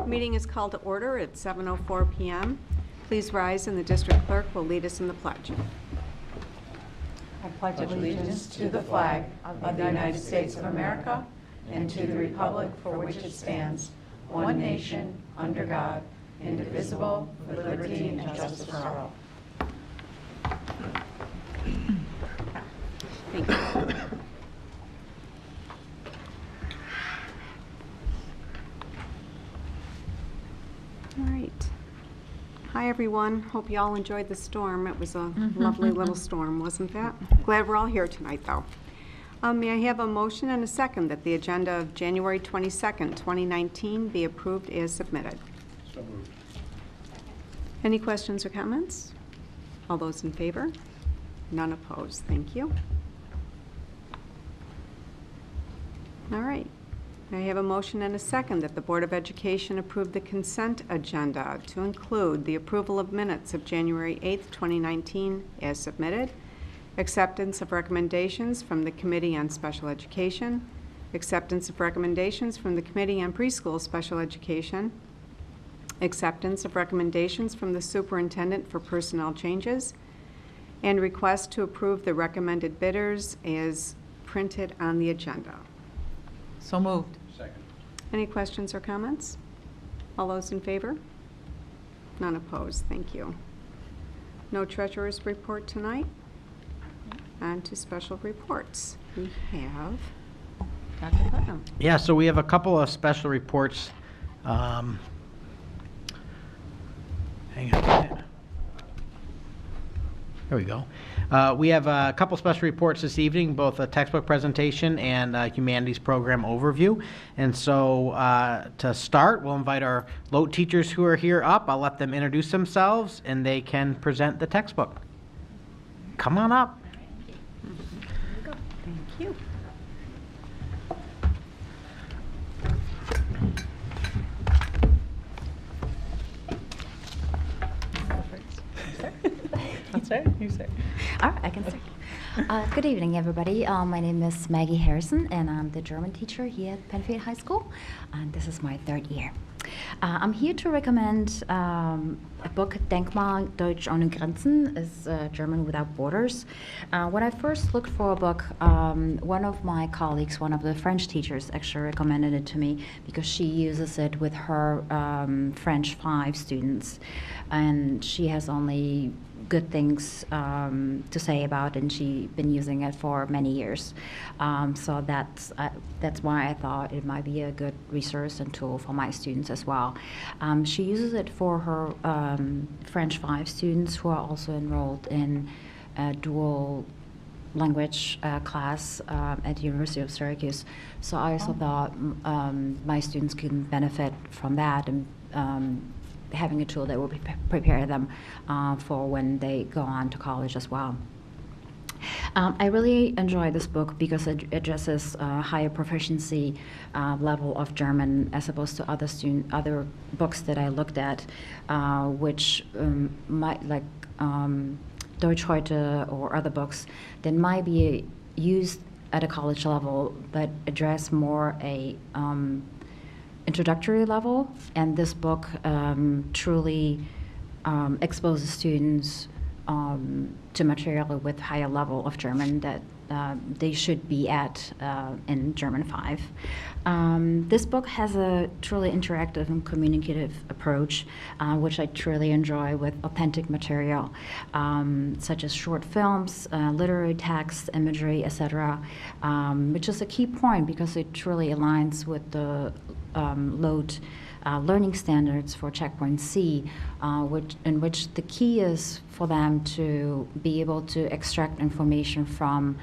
Meeting is called to order at 7:04 p.m. Please rise and the district clerk will lead us in the pledge. I pledge allegiance to the flag of the United States of America and to the republic for which it stands, one nation, under God, indivisible, with liberty and justice for all. Thank you. All right. Hi, everyone. Hope you all enjoyed the storm. It was a lovely little storm, wasn't that? Glad we're all here tonight, though. May I have a motion and a second that the agenda of January 22nd, 2019 be approved as submitted? So moved. Any questions or comments? All those in favor? None opposed. Thank you. All right. I have a motion and a second that the Board of Education approve the consent agenda to include the approval of minutes of January 8th, 2019 as submitted, acceptance of recommendations from the Committee on Special Education, acceptance of recommendations from the Committee on Preschool Special Education, acceptance of recommendations from the Superintendent for personnel changes, and request to approve the recommended bidders as printed on the agenda. So moved. Second. Any questions or comments? All those in favor? None opposed. Thank you. No treasurer's report tonight. On to special reports. We have Dr. Putnam. Yeah, so we have a couple of special reports. Hang on a minute. There we go. We have a couple special reports this evening, both a textbook presentation and a humanities program overview. And so to start, we'll invite our LOTE teachers who are here up. I'll let them introduce themselves and they can present the textbook. Come on up. Thank you. That's right. You say. All right, I can start. Good evening, everybody. My name is Maggie Harrison, and I'm the German teacher here at Penfield High School, and this is my third year. I'm here to recommend a book, Denkmal Deutsch ohne Grenzen, is German Without Borders. When I first looked for a book, one of my colleagues, one of the French teachers, actually recommended it to me because she uses it with her French 5 students, and she has only good things to say about it, and she's been using it for many years. So that's why I thought it might be a good resource and tool for my students as well. She uses it for her French 5 students who are also enrolled in a dual language class at the University of Syracuse. So I also thought my students can benefit from that and having a tool that will prepare them for when they go on to college as well. I really enjoy this book because it addresses a higher proficiency level of German as opposed to other books that I looked at, which might, like Deutsch heute or other books, that might be used at a college level but address more a introductory level, and this book truly exposes students to material with higher level of German that they should be at in German 5. This book has a truly interactive and communicative approach, which I truly enjoy with authentic material, such as short films, literary text, imagery, etc., which is a key point because it truly aligns with the LOTE learning standards for Checkpoint C, in which the key is for them to be able to extract information from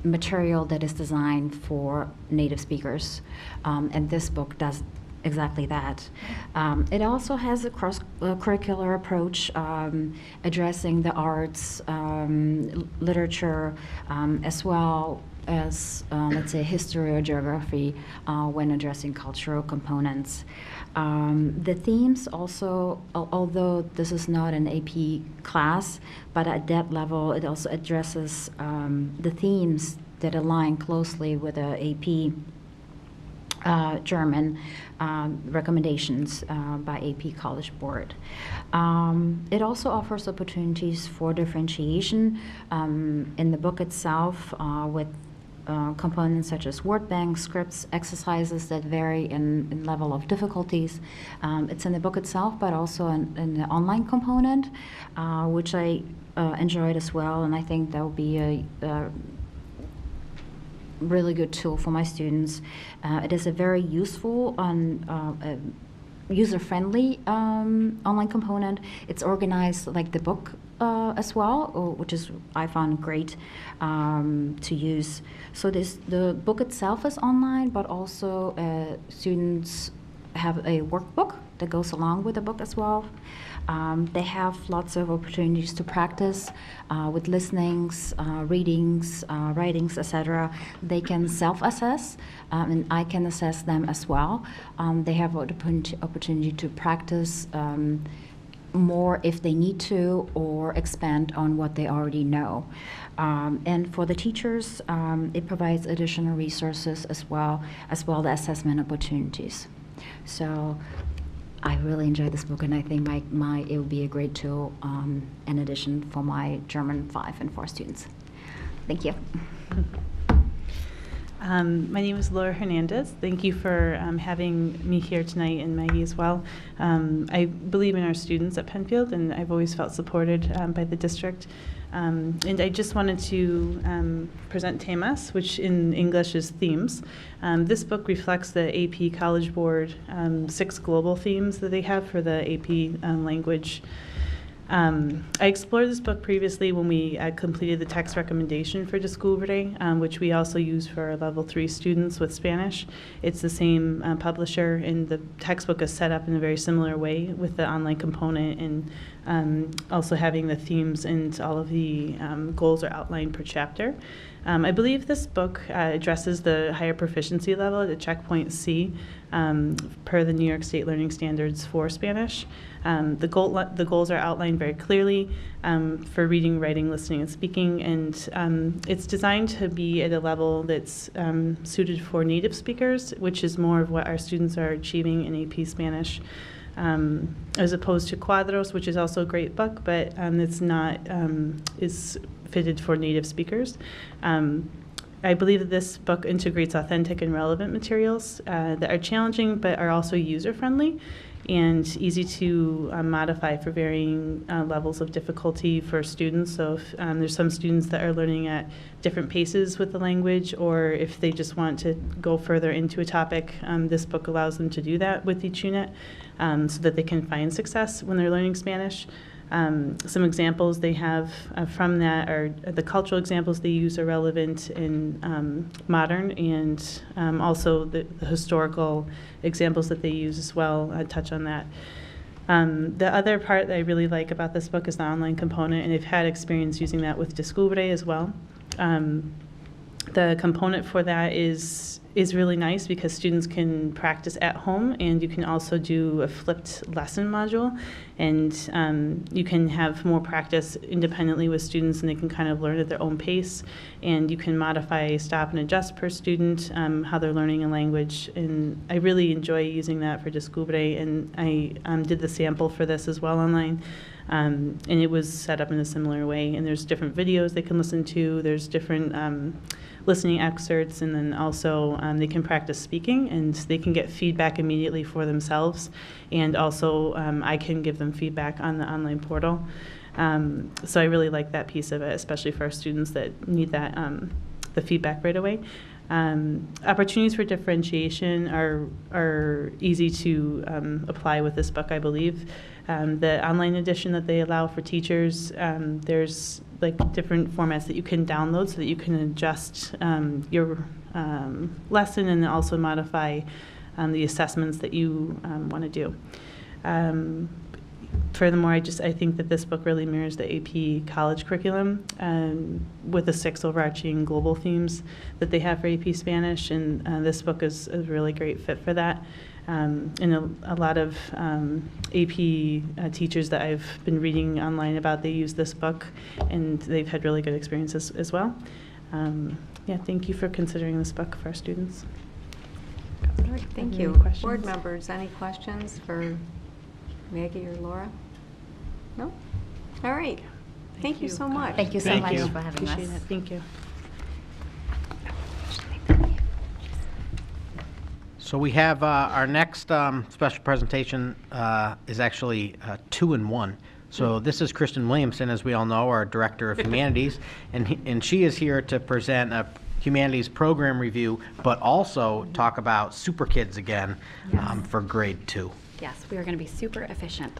material that is designed for native speakers. And this book does exactly that. It also has a cross-curricular approach addressing the arts, literature, as well as, let's say, history or geography when addressing cultural components. The themes also, although this is not an AP class, but at that level it also addresses the themes that align closely with the AP German recommendations by AP College Board. It also offers opportunities for differentiation in the book itself with components such as word banks, scripts, exercises that vary in level of difficulties. It's in the book itself, but also in the online component, which I enjoyed as well, and I think that will be a really good tool for my students. It is a very useful and user-friendly online component. It's organized like the book as well, which is I found great to use. So the book itself is online, but also students have a workbook that goes along with the book as well. They have lots of opportunities to practice with listenings, readings, writings, etc. They can self-assess, and I can assess them as well. They have opportunity to practice more if they need to, or expand on what they already know. And for the teachers, it provides additional resources as well as assessment opportunities. So I really enjoyed this book, and I think it will be a great tool in addition for my German 5 and 4 students. Thank you. My name is Laura Hernandez. Thank you for having me here tonight, and Maggie as well. I believe in our students at Penfield, and I've always felt supported by the district. And I just wanted to present temas, which in English is themes. This book reflects the AP College Board 6 global themes that they have for the AP language. I explored this book previously when we completed the text recommendation for Descubre, which we also use for our level 3 students with Spanish. It's the same publisher, and the textbook is set up in a very similar way with the online component, and also having the themes and all of the goals are outlined per chapter. I believe this book addresses the higher proficiency level at checkpoint C per the New York State Learning Standards for Spanish. The goals are outlined very clearly for reading, writing, listening, and speaking, and it's designed to be at a level that's suited for native speakers, which is more of what our students are achieving in AP Spanish, as opposed to Cuadros, which is also a great book, but it's not is fitted for native speakers. I believe that this book integrates authentic and relevant materials that are challenging but are also user-friendly and easy to modify for varying levels of difficulty for students. So if there's some students that are learning at different paces with the language, or if they just want to go further into a topic, this book allows them to do that with each unit so that they can find success when they're learning Spanish. Some examples they have from that are the cultural examples they use are relevant in modern, and also the historical examples that they use as well. I'd touch on that. The other part that I really like about this book is the online component, and I've had experience using that with Descubre as well. The component for that is really nice because students can practice at home, and you can also do a flipped lesson module, and you can have more practice independently with students, and they can kind of learn at their own pace, and you can modify, stop, and adjust per student how they're learning a language. And I really enjoy using that for Descubre, and I did the sample for this as well online. And it was set up in a similar way, and there's different videos they can listen to, there's different listening excerpts, and then also they can practice speaking, and they can get feedback immediately for themselves, and also I can give them feedback on the online portal. So I really like that piece of it, especially for our students that need that the feedback right away. Opportunities for differentiation are easy to apply with this book, I believe. The online edition that they allow for teachers, there's like different formats that you can download so that you can adjust your lesson and also modify the assessments that you want to do. Furthermore, I think that this book really mirrors the AP college curriculum with the 6 overarching global themes that they have for AP Spanish, and this book is a really great fit for that. And a lot of AP teachers that I've been reading online about, they use this book, and they've had really good experiences as well. Yeah, thank you for considering this book for our students. All right, thank Any you. questions? Board members, any questions for Maggie or Laura? No? All right. Thank you so much. Thank you so Thank much you. for having Appreciate us. it. Thank you. So we have our next special presentation is actually 2 in 1. So this is Kristen Williamson, as we all know, our Director of Humanities, and she is here to present a Humanities program review, but also talk about Super Kids again for grade 2. Yes, we are going to be super efficient.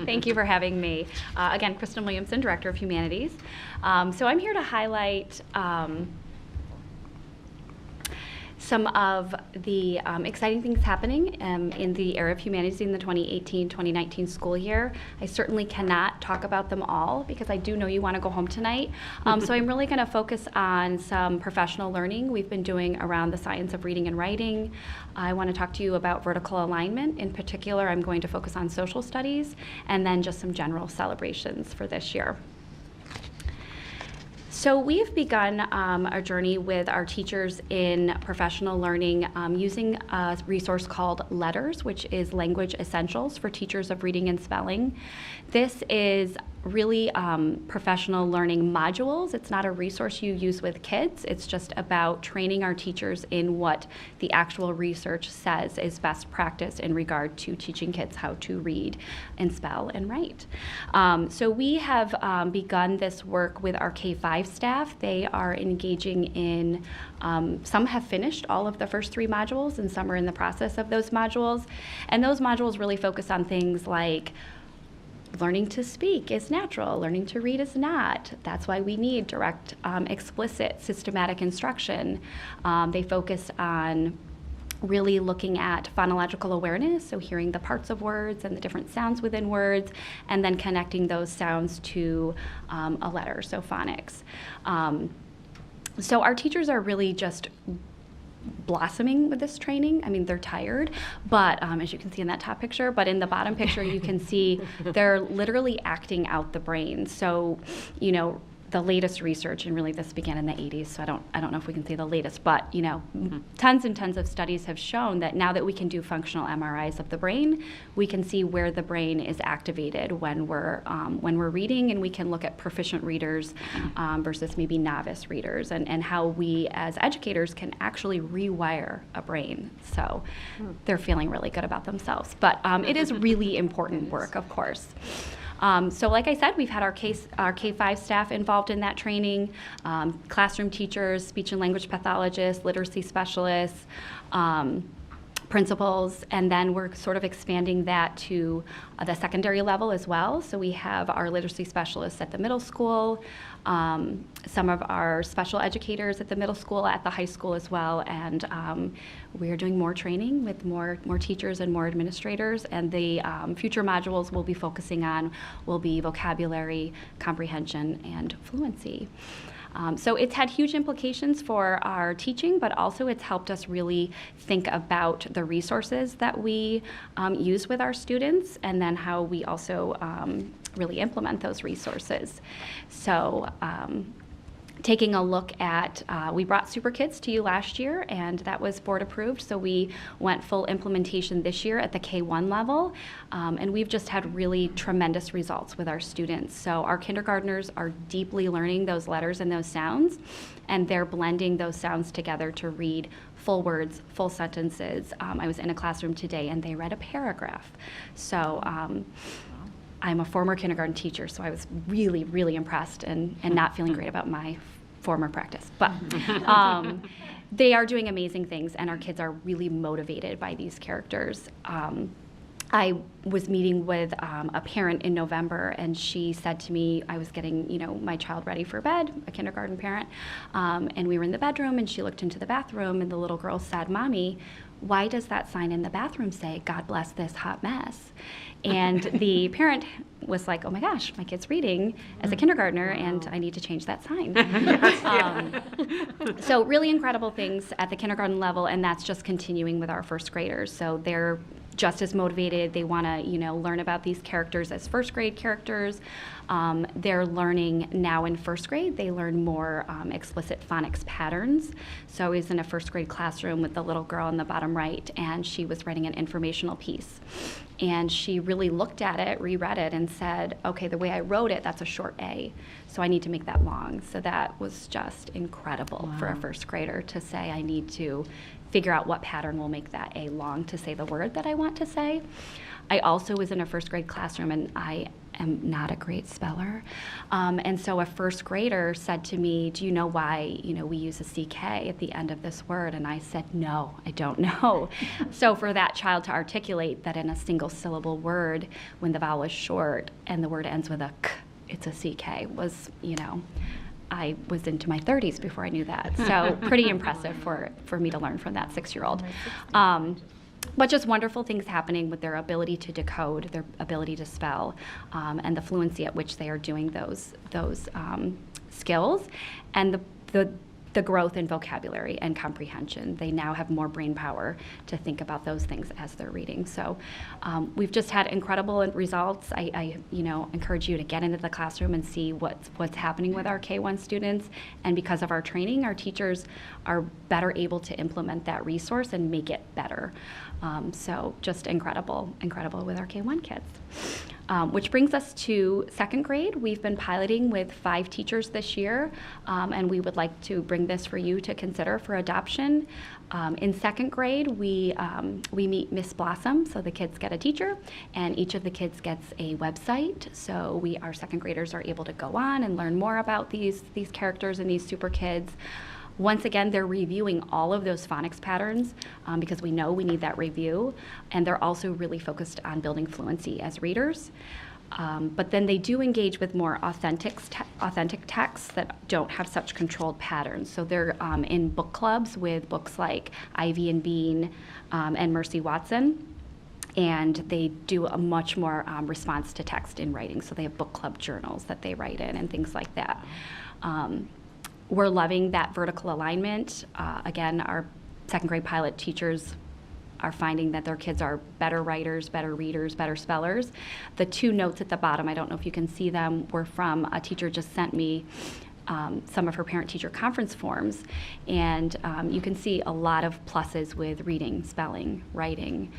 Thank you for having me. Again, Kristen Williamson, Director of Humanities. So I'm here to highlight some of the exciting things happening in the area of humanities in the 2018-2019 school year. I certainly cannot talk about them all because I do know you want to go home tonight. So I'm really going to focus on some professional learning we've been doing around the science of reading and writing. I want to talk to you about vertical alignment. In particular, I'm going to focus on social studies and then just some general celebrations for this year. So we've begun our journey with our teachers in professional learning using a resource called Letters, which is Language Essentials for Teachers of Reading and Spelling. This is really professional learning modules. It's not a resource you use with kids. It's just about training our teachers in what the actual research says is best practice in regard to teaching kids how to read and spell and write. So we have begun this work with our K-5 staff. They are engaging in, some have finished all of the first 3 modules and some are in the process of those modules. And those modules really focus on things like learning to speak is natural, learning to read is not. That's why we need direct, explicit, systematic instruction. They focus on really looking at phonological awareness, so hearing the parts of words and the different sounds within words, and then connecting those sounds to a letter, so phonics. So our teachers are really just blossoming with this training. I mean, they're tired, but as you can see in that top picture, but in the bottom picture, you can see they're literally acting out the brain. So, you know, the latest research, and really this began in the 80s, so I don't know if we can say the latest, but you know, tons and tons of studies have shown that now that we can do functional MRIs of the brain, we can see where the brain is activated when we're reading, and we can look at proficient readers versus maybe novice readers, and how we as educators can actually rewire a brain. So they're feeling really good about themselves, but it is really important work, of course. So like I said, we've had our K-5 staff involved in that training, classroom teachers, speech and language pathologists, literacy specialists, principals, and then we're sort of expanding that to the secondary level as well. So we have our literacy specialists at the middle school, some of our special educators at the middle school, at the high school as well, and we are doing more training with more teachers and more administrators, and the future modules we'll be focusing on will be vocabulary, comprehension, and fluency. So it's had huge implications for our teaching, but also it's helped us really think about the resources that we use with our students, and then how we also really implement those resources. So taking a look at, we brought Super Kids to you last year, and that was board approved, so we went full implementation this year at the K-1 level, and we've just had really tremendous results with our students. So our kindergartners are deeply learning those letters and those sounds, and they're blending those sounds together to read full words, full sentences. I was in a classroom today, and they read a paragraph. So I'm a former kindergarten teacher, so I was really, really impressed and not feeling great about my former practice. But they are doing amazing things, and our kids are really motivated by these characters. I was meeting with a parent in November, and she said to me, I was getting, my child ready for bed, a kindergarten parent, and we were in the bedroom, and she looked into the bathroom, and the little girl said, "Mommy, why does that sign in the bathroom say, 'God bless this hot mess'?" And the parent was like, "Oh my gosh, my kid's reading as a kindergartner, and I need to change that sign." So really incredible things at the kindergarten level, and that's just continuing with our first graders. So they're just as motivated. They want to, learn about these characters as first grade characters. They're learning now in first grade. They learn more explicit phonics patterns. So I was in a first grade classroom with the little girl in the bottom right, and she was writing an informational piece. And she really looked at it, reread it, and said, okay, the way I wrote it, that's a short A, so I need to make that long. So that was just incredible for a first grader to say, I need to figure out what pattern will make that A long to say the word that I want to say. I also was in a first grade classroom, and I am not a great speller. And so a first grader said to me, do you know why, we use a CK at the end of this word? And I said, no, I don't know. So for that child to articulate that in a single syllable word, when the vowel is short and the word ends with a K, it's a CK, was, I was into my 30s before I knew that. So pretty impressive for me to learn from that 6-year-old. But just wonderful things happening with their ability to decode, their ability to spell, and the fluency at which they are doing those skills, and the growth in vocabulary and comprehension. They now have more brain power to think about those things as they're reading. So we've just had incredible results. I encourage you to get into the classroom and see what's happening with our K-1 students. And because of our training, our teachers are better able to implement that resource and make it better. So just incredible with our K-1 kids. Which brings us to second grade. We've been piloting with 5 teachers this year, and we would like to bring this for you to consider for adoption. In second grade, we meet Miss Blossom, so the kids get a teacher, and each of the kids gets a website. So our second graders are able to go on and learn more about these characters and these super kids. Once again, they're reviewing all of those phonics patterns because we know we need that review, and they're also really focused on building fluency as readers. But then they do engage with more authentic texts that don't have such controlled patterns. So they're in book clubs with books like Ivy and Bean and Mercy Watson. And they do a much more response to text in writing. So they have book club journals that they write in and things like that. We're loving that vertical alignment. Again, our second grade pilot teachers are finding that their kids are better writers, better readers, better spellers. The 2 notes at the bottom, I don't know if you can see them, were from a teacher just sent me some of her parent-teacher conference forms. And you can see a lot of pluses with reading, spelling, writing,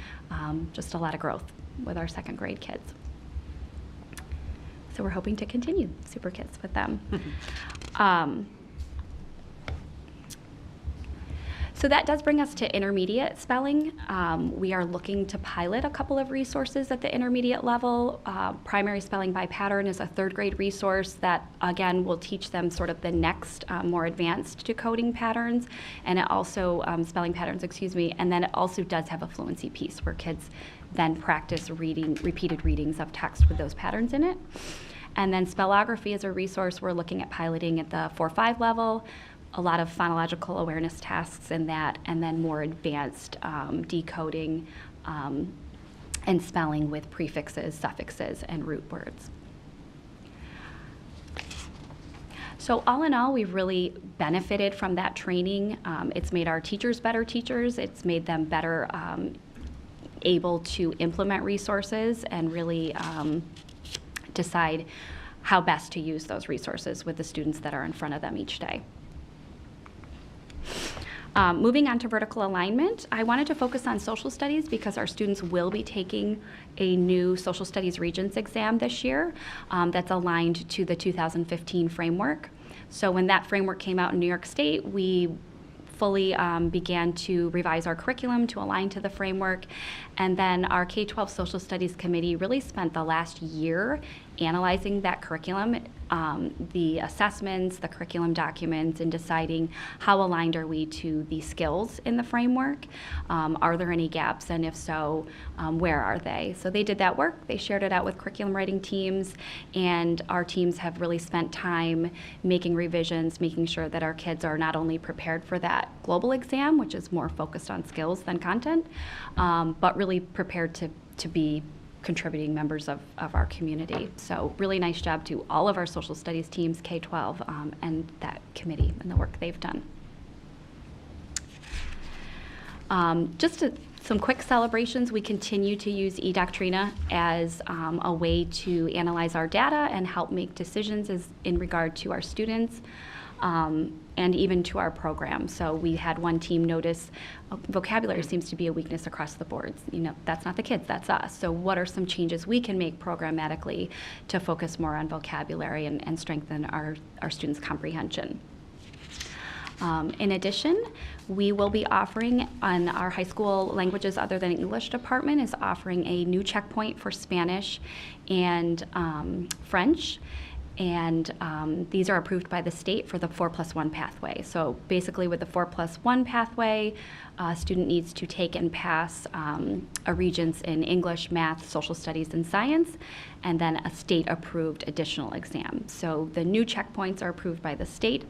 just a lot of growth with our second grade kids. So we're hoping to continue Super Kids with them. So that does bring us to intermediate spelling. We are looking to pilot a couple of resources at the intermediate level. Primary spelling by pattern is a third grade resource that, again, will teach them sort of the next more advanced decoding patterns, and it also, spelling patterns, and then it also does have a fluency piece where kids then practice repeated readings of text with those patterns in it. And then spellography is a resource we're looking at piloting at the 4-5 level. A lot of phonological awareness tasks in that, and then more advanced decoding and spelling with prefixes, suffixes, and root words. So all in all, we've really benefited from that training. It's made our teachers better teachers. It's made them better able to implement resources and really decide how best to use those resources with the students that are in front of them each day. Moving on to vertical alignment, I wanted to focus on social studies because our students will be taking a new social studies regents exam this year that's aligned to the 2015 framework. So when that framework came out in New York State, we fully began to revise our curriculum to align to the framework. And then our K-12 Social Studies Committee really spent the last year analyzing that curriculum, the assessments, the curriculum documents, and deciding how aligned are we to the skills in the framework. Are there any gaps, and if so, where are they? So they did that work. They shared it out with curriculum writing teams, and our teams have really spent time making revisions, making sure that our kids are not only prepared for that global exam, which is more focused on skills than content, but really prepared to be contributing members of our community. So really nice job to all of our social studies teams, K-12, and that committee and the work they've done. Just Some quick celebrations. We continue to use eDoctrina as a way to analyze our data and help make decisions in regard to our students. And even to our program. So we had one team notice vocabulary seems to be a weakness across the board. You know, that's not the kids, that's us. So what are some changes we can make programmatically to focus more on vocabulary and strengthen our students' comprehension? In addition, we will be offering on our high school languages other than English department is offering a new checkpoint for Spanish and French. And these are approved by the state for the 4+1 pathway. So basically with the 4+1 pathway, a student needs to take and pass a Regents in English, Math, Social Studies, and Science, and then a state-approved additional exam. So the new checkpoints are approved by the state,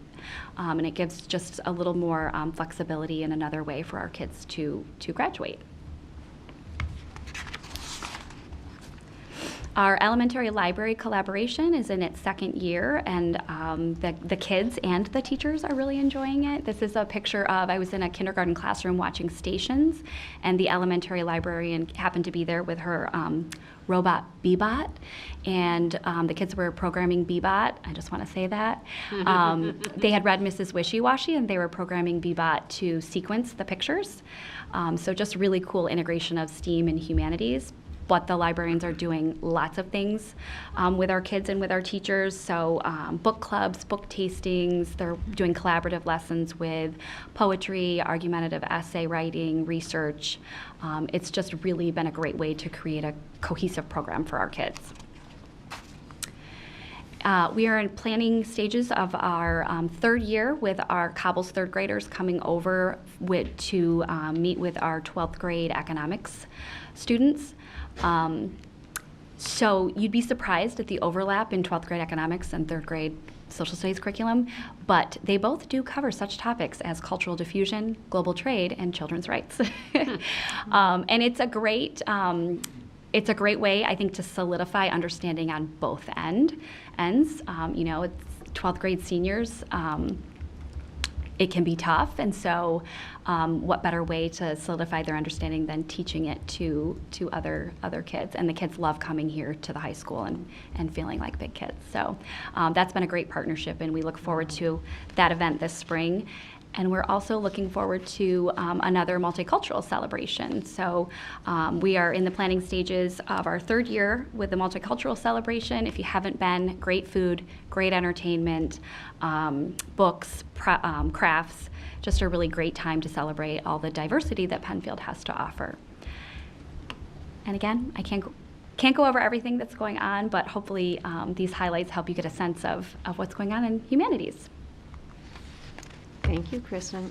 and it gives just a little more flexibility and another way for our kids to graduate. Our elementary library collaboration is in its second year, and the kids and the teachers are really enjoying it. This is a picture of, I was in a kindergarten classroom watching Stations, and the elementary librarian happened to be there with her robot Bebot, and the kids were programming Bebot. I just want to say that. They had read Mrs. Wishy-Washy, and they were programming Bebot to sequence the pictures. So just really cool integration of STEAM and humanities. But the librarians are doing lots of things with our kids and with our teachers. So book clubs, book tastings, they're doing collaborative lessons with poetry, argumentative essay writing, research. It's just really been a great way to create a cohesive program for our kids. We are in planning stages of our third year with our Cobbles third graders coming over to meet with our 12th grade economics students. So you'd be surprised at the overlap in 12th grade economics and third grade social studies curriculum, but they both do cover such topics as cultural diffusion, global trade, and children's rights. And it's a great way, I think, to solidify understanding on both ends. You know, it's 12th grade seniors. It can be tough, and so what better way to solidify their understanding than teaching it to other kids? And the kids love coming here to the high school and feeling like big kids. So that's been a great partnership, and we look forward to that event this spring. And we're also looking forward to another multicultural celebration. So we are in the planning stages of our third year with the multicultural celebration. If you haven't been, great food, great entertainment, books, crafts, just a really great time to celebrate all the diversity that Penfield has to offer. And again, I can't go over everything that's going on, but hopefully these highlights help you get a sense of what's going on in humanities. Thank you, Kristen.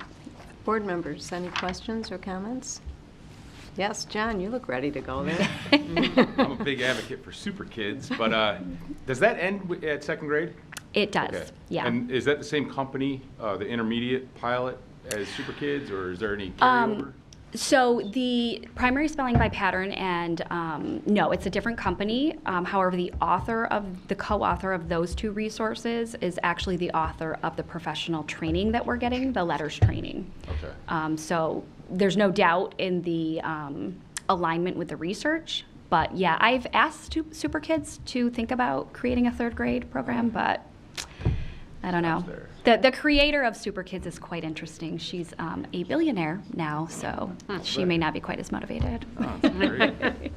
Board members, any questions or comments? Yes, John, you look ready to go there. I'm a big advocate for Super Kids, but does that end at second grade? It does, Okay. yeah. And is that the same company, the intermediate pilot, as Super Kids, or is there any carryover? So the primary spelling by pattern, and no, it's a different company. However, the co-author of those two resources is actually the author of the professional training that we're getting, the letters training. Okay. So there's no doubt in the alignment with the research. But yeah, I've asked Super Kids to think about creating a third grade program, but I don't know. The creator of Super Kids is quite interesting. She's a billionaire now, so she may not be quite as motivated. Oh, that's great.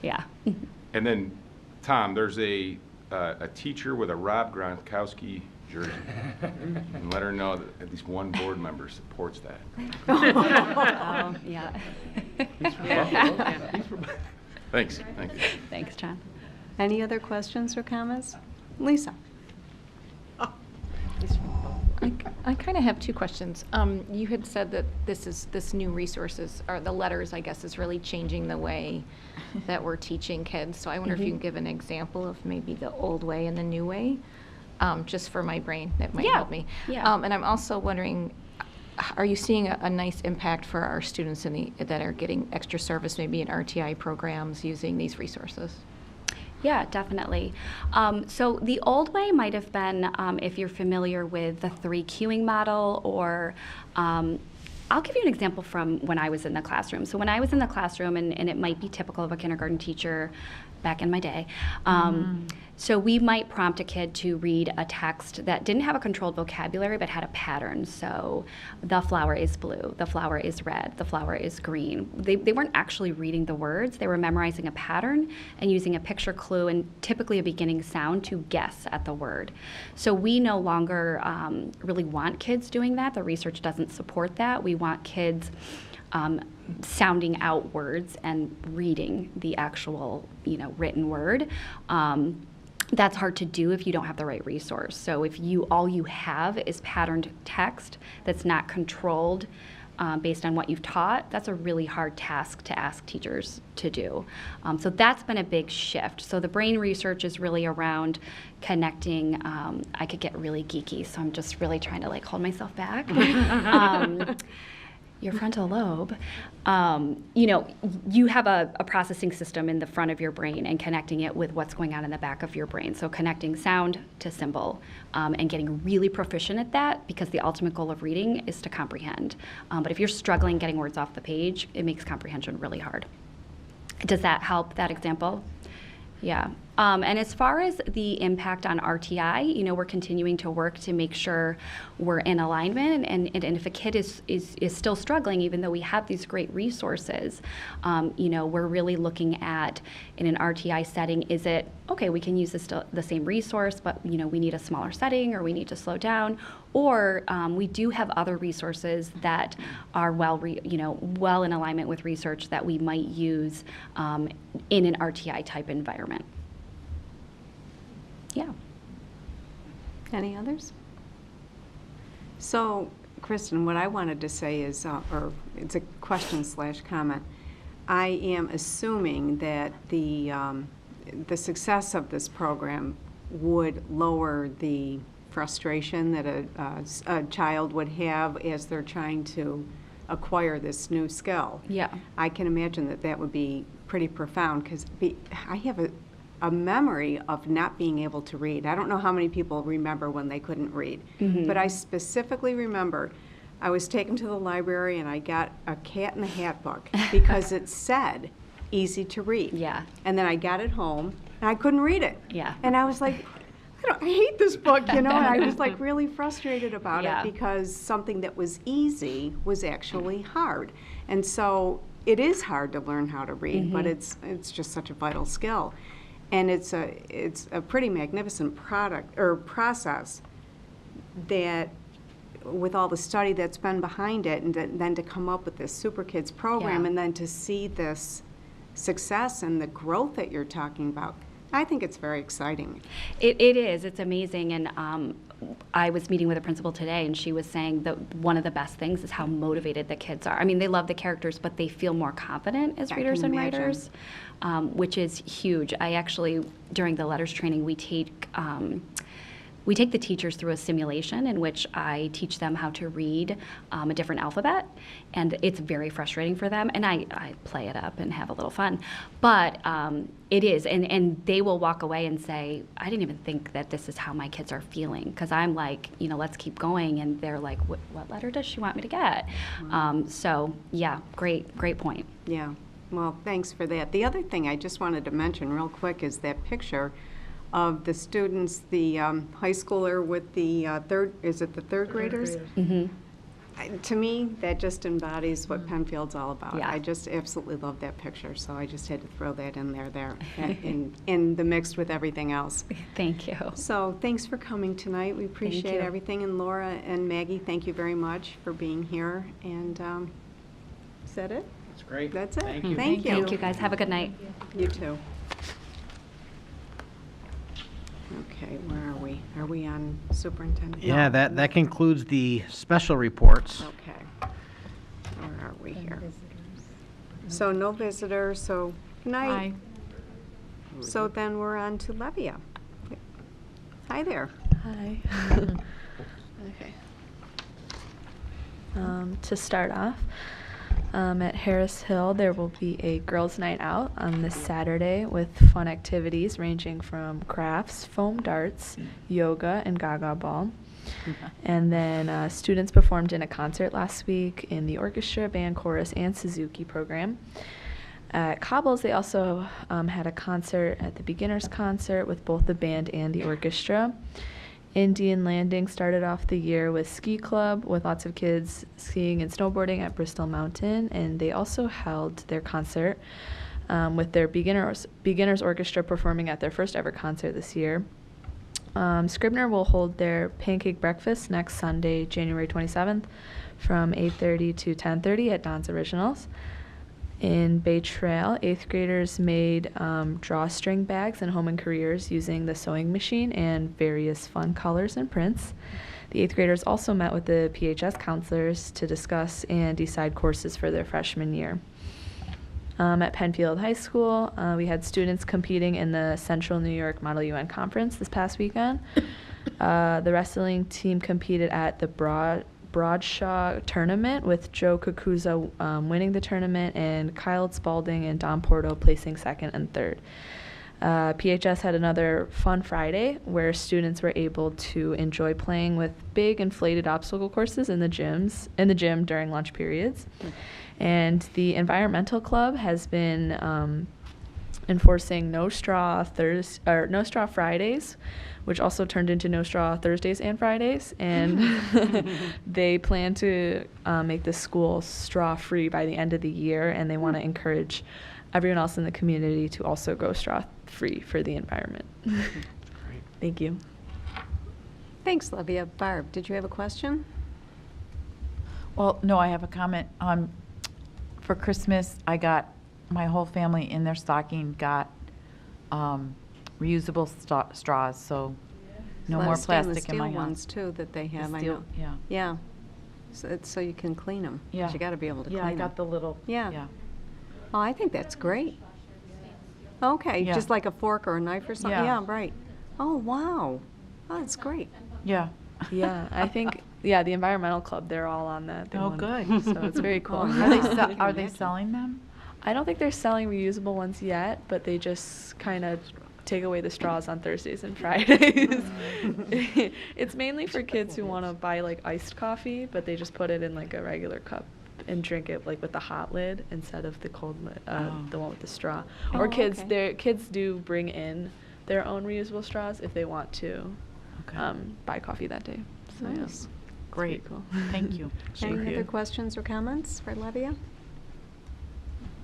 Yeah. And then, Tom, there's a teacher with a Rob Gronkowski jersey, and let her know that at least one board member supports that. Yeah. Thanks. Thank you. Thanks, John. Any other questions or comments? Lisa? I kind of have two questions. You had said that this new resources, or the letters, I guess, is really changing the way that we're teaching kids. So I wonder if you can give an example of maybe the old way and the new way, just for my brain. That might help me. Yeah. And I'm also wondering, are you seeing a nice impact for our students that are getting extra service, maybe in RTI programs, using these resources? Yeah, definitely. So the old way might have been, if you're familiar with the 3 queuing model, or I'll give you an example from when I was in the classroom. So when I was in the classroom, and it might be typical of a kindergarten teacher back in my day, so we might prompt a kid to read a text that didn't have a controlled vocabulary but had a pattern. So the flower is blue, the flower is red, the flower is green. They weren't actually reading the words, they were memorizing a pattern and using a picture clue and typically a beginning sound to guess at the word. So we no longer really want kids doing that. The research doesn't support that. We want kids sounding out words and reading the actual, written word. That's hard to do if you don't have the right resource. So if all you have is patterned text that's not controlled based on what you've taught, that's a really hard task to ask teachers to do. So that's been a big shift. So the brain research is really around connecting. I could get really geeky, so I'm just really trying to hold myself back. Your frontal lobe, you have a processing system in the front of your brain and connecting it with what's going on in the back of your brain. So connecting sound to symbol and getting really proficient at that, because the ultimate goal of reading is to comprehend. But if you're struggling getting words off the page, it makes comprehension really hard. Does that help, that example? Yeah. And as far as the impact on RTI, we're continuing to work to make sure we're in alignment. And if a kid is still struggling, even though we have these great resources, we're really looking at, in an RTI setting, is it, okay, we can use the same resource, but, we need a smaller setting, or we need to slow down. Or we do have other resources that are well in alignment with research that we might use in an RTI type environment. Yeah. Any others? So, Kristen, what I wanted to say is, or it's a question/comment. I am assuming that the success of this program would lower the frustration that a child would have as they're trying to acquire this new skill. Yeah. I can imagine that would be pretty profound, because I have a memory of not being able to read. I don't know how many people remember when they couldn't read, but I specifically remember I was taken to the library and I got a Cat in the Hat book because it said easy to read. Yeah. And then I got it home and I couldn't read it. Yeah. And I was like, I hate this book, and I was really frustrated about Yeah. it, because something that was easy was actually hard. And so it is hard to learn how to read, but it's just such a vital skill. And it's a pretty magnificent process that, with all the study that's been behind it, and then to come up with this Super Kids program, Yeah. and then to see this success and the growth that you're talking about, I think it's very exciting. It is. It's amazing. And I was meeting with a principal today, and she was saying that one of the best things is how motivated the kids are. I mean, they love the characters, but they feel more confident as readers and writers, which is huge. I actually, during the letters training, we take the teachers through a simulation in which I teach them how to read a different alphabet, and it's very frustrating for them, and I play it up and have a little fun. But it is, and they will walk away and say, I didn't even think that this is how my kids are feeling, because I'm like, let's keep going, and they're like, what letter does she want me to get? So yeah, great point. Yeah, well, thanks for that. The other thing I just wanted to mention real quick is that picture of the students, the high schooler with the third graders? Mm-hmm. To me, that just embodies what Penfield's all about. Yeah. I just absolutely love that picture, so I just had to throw that in there in the mix with everything else. Thank you. So thanks for coming tonight. We appreciate you. everything. And Laura and Maggie, thank you very much for being here. And is that it? That's great. That's it. Thank you. Thank you. Thank you, guys. Have a good night. You too. Okay, where are we? Are we on superintendent? Yeah, No. that concludes the special reports. Okay. Where are we here? So no visitors, so good night. So then we're on to Levia. Hi there. Hi. Okay. To start off, at Harris Hill, there will be a girls' night out on this Saturday with fun activities ranging from crafts, foam darts, yoga, and gaga ball. And then students performed in a concert last week in the orchestra, band, chorus, and Suzuki program. At Cobbles, they also had a concert at the beginners concert with both the band and the orchestra. Indian Landing started off the year with ski club with lots of kids skiing and snowboarding at Bristol Mountain, and they also held their concert with their beginners orchestra performing at their first ever concert this year. Scribner will hold their pancake breakfast next Sunday, January 27th from 8:30 to 10:30 at Don's Originals. In Bay Trail, 8th graders made drawstring bags and home and careers using the sewing machine and various fun colors and prints. The 8th graders also met with the PHS counselors to discuss and decide courses for their freshman year. At Penfield High School, we had students competing in the Central New York Model UN Conference this past weekend. The wrestling team competed at the Broadshaw tournament with Joe Kakuza winning the tournament and Kyle Spalding and Don Porto placing second and third. PHS had another fun Friday where students were able to enjoy playing with big inflated obstacle courses in the gym during lunch periods. And the environmental club has been enforcing no straw Fridays, which also turned into no straw Thursdays and Fridays. And they plan to make the school straw free by the end of the year, and they want to encourage everyone else in the community to also go straw free for the environment. Thank you. Thanks, Livia. Barb, did you have a question? Well, no, I have a comment. For Christmas, I got my whole family in their stocking got reusable straws, so no more plastic in my steel house. ones too that they have. I Steel, know. yeah. Yeah. So you can clean them. Yeah. You got to be able to Yeah, clean I got them. the little. Yeah. Yeah. Oh, I think that's great. Okay, Yeah. just like a fork or a knife or something. Yeah. Yeah, right. Oh, wow. Oh, that's great. Yeah. Yeah, I think, yeah, the environmental club, they're all on that. They Oh, won. good. So it's very cool. Oh, Are they Yeah. are they selling them? I don't think they're selling reusable ones yet, but they just kind of take away the straws on Thursdays and Fridays. It's mainly for kids who want to buy like iced coffee, but they just put it in like a regular cup and drink it like with the hot lid instead of the cold lid, the one with the straw. Or Oh, kids, okay. their kids do bring in their own reusable straws if they want to Okay. buy coffee that day. So yeah. Nice. Great. Cool. Thank you. Any other questions or comments for Livia?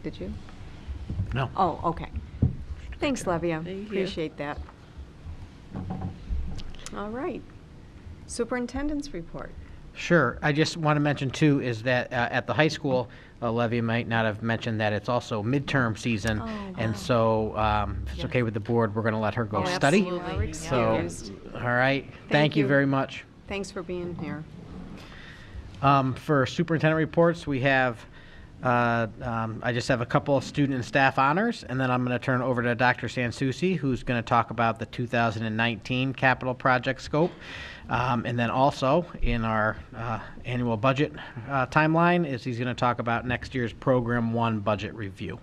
Did you? No. Oh, okay. Thanks, Livia. Thank you. Appreciate that. All right. Superintendent's report. Sure. I just want to mention, too, is that at the high school, Levy might not have mentioned that it's also midterm season. Oh, And wow. so if it's okay with the board, we're going to let her go Oh, study. absolutely. You're So, excused. all right. Thank you you. very much. Thanks for being here. For superintendent reports, we have, I just have a couple of student and staff honors, and then I'm going to turn it over to Dr. Sansucci, who's going to talk about the 2019 capital project scope. And then also in our annual budget timeline is he's going to talk about next year's Program 1 budget review.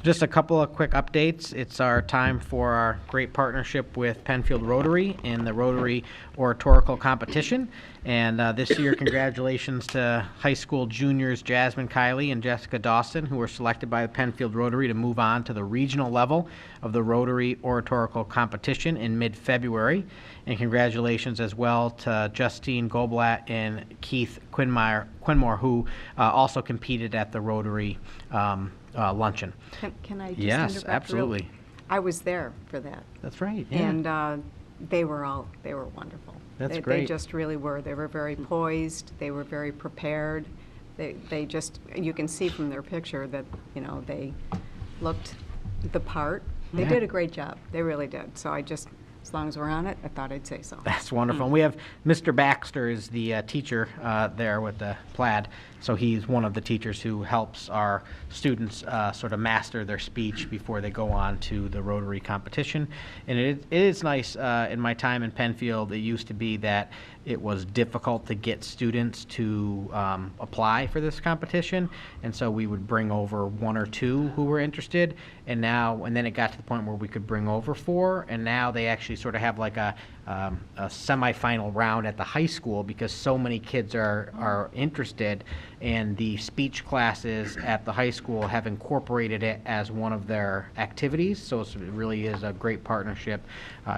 Just a couple of quick updates. It's our time for our great partnership with Penfield Rotary in the Rotary Oratorical Competition. And this year, congratulations to high school juniors Jasmine Kiley and Jessica Dawson, who were selected by the Penfield Rotary to move on to the regional level of the Rotary Oratorical Competition in mid-February. And congratulations as well to Justine Goblat and Keith Quinmore, who also competed at the Rotary luncheon. Can I just Yes, interrupt absolutely. I was there for that. That's right. Yeah. And they were wonderful. That's They great. just really were. They were very poised. They were very prepared. They just, you can see from their picture that, they looked the part. They Yeah. did a great job. They really did. So as long as we're on it, I thought I'd say so. That's wonderful. And we have Mr. Baxter is the teacher there with the plaid. So he's one of the teachers who helps our students sort of master their speech before they go on to the Rotary competition. And it is nice in my time in Penfield, it used to be that it was difficult to get students to apply for this competition, and so we would bring over 1 or 2 who were interested, and then it got to the point where we could bring over 4, and now they actually sort of have like a semifinal round at the high school because so many kids are interested, and the speech classes at the high school have incorporated it as one of their activities, so it really is a great partnership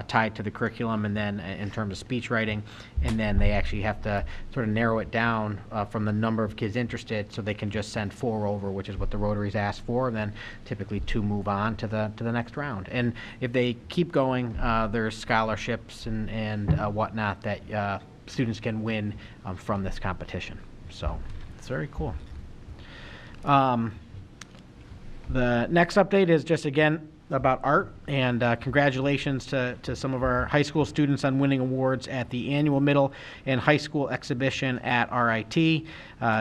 tied to the curriculum, and then in terms of speech writing, and then they actually have to sort of narrow it down from the number of kids interested, so they can just send 4 over, which is what the Rotaries asked for, and then typically 2 move on to the next round. And if they keep going, there's scholarships and whatnot that students can win from this competition. So it's very cool. The next update is just again about art, and congratulations to some of our high school students on winning awards at the annual middle and high school exhibition at RIT.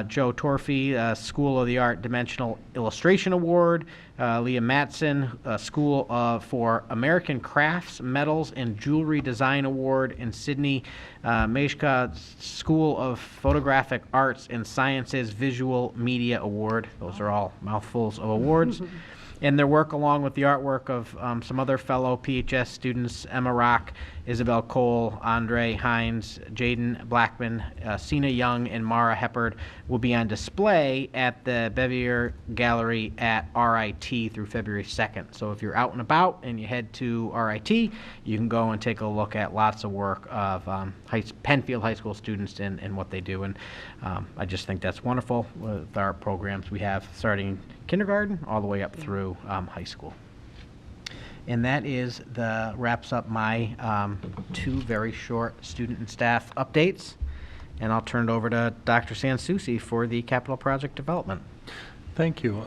Joe Torfey, School of the Art Dimensional Illustration Award. Leah Matson, School for American Crafts, Metals, and Jewelry Design Award. And Sydney Meshka, School of Photographic Arts and Sciences, Visual Media Award. Those are all mouthfuls of awards. And their work, along with the artwork of some other fellow PHS students, Emma Rock, Isabel Cole, Andre Hines, Jaden Blackman, Sina Young, and Mara Heppard, will be on display at the Bevier Gallery at RIT through February 2nd. So if you're out and about and you head to RIT, you can go and take a look at lots of work of Penfield High School students and what they do. And I just think that's wonderful with the art programs we have starting kindergarten all the way up through high school. And that wraps up my 2 very short student and staff updates. And I'll turn it over to Dr. Sansucci for the capital project development. Thank you.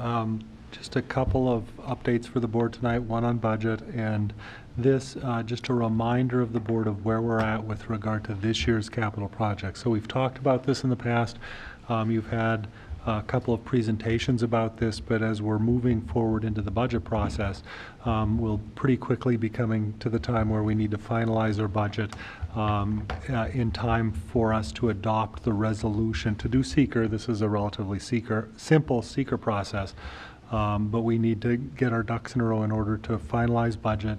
Just a couple of updates for the board tonight, one on budget, and this just a reminder of the board of where we're at with regard to this year's capital project. So we've talked about this in the past. You've had a couple of presentations about this, but as we're moving forward into the budget process, we'll pretty quickly be coming to the time where we need to finalize our budget in time for us to adopt the resolution to do seeker. This is a relatively simple seeker process, but we need to get our ducks in a row in order to finalize budget,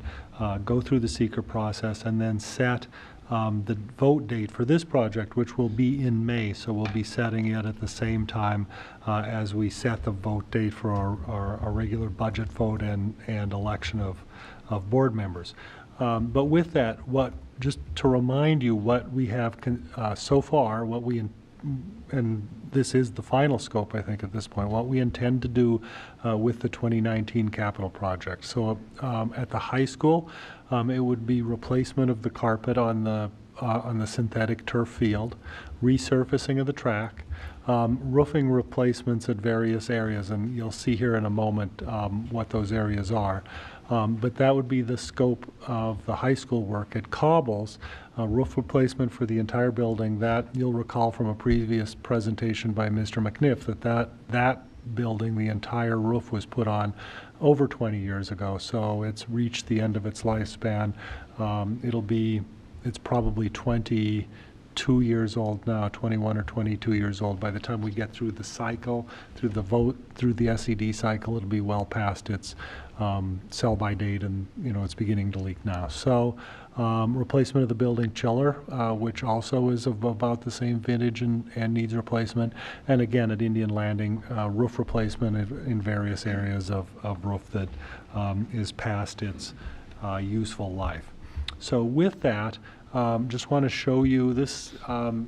go through the seeker process, and then set the vote date for this project, which will be in May. So we'll be setting it at the same time as we set the vote date for our regular budget vote and election of board members. But with that, just to remind you what we have so far, and this is the final scope, I think, at this point, what we intend to do with the 2019 capital project. So at the high school, it would be replacement of the carpet on the synthetic turf field, resurfacing of the track, roofing replacements at various areas, and you'll see here in a moment what those areas are. But that would be the scope of the high school work. At Cobbles, roof replacement for the entire building. That you'll recall from a previous presentation by Mr. McNiff that building, the entire roof was put on over 20 years ago, so it's reached the end of its lifespan. It's probably 22 years old now, 21 or 22 years old. By the time we get through the cycle, through the vote, through the SED cycle, it'll be well past its sell-by date, and it's beginning to leak now. So replacement of the building chiller, which also is of about the same vintage and needs replacement. And again, at Indian Landing, roof replacement in various areas of roof that is past its useful life. So with that, just want to show you, this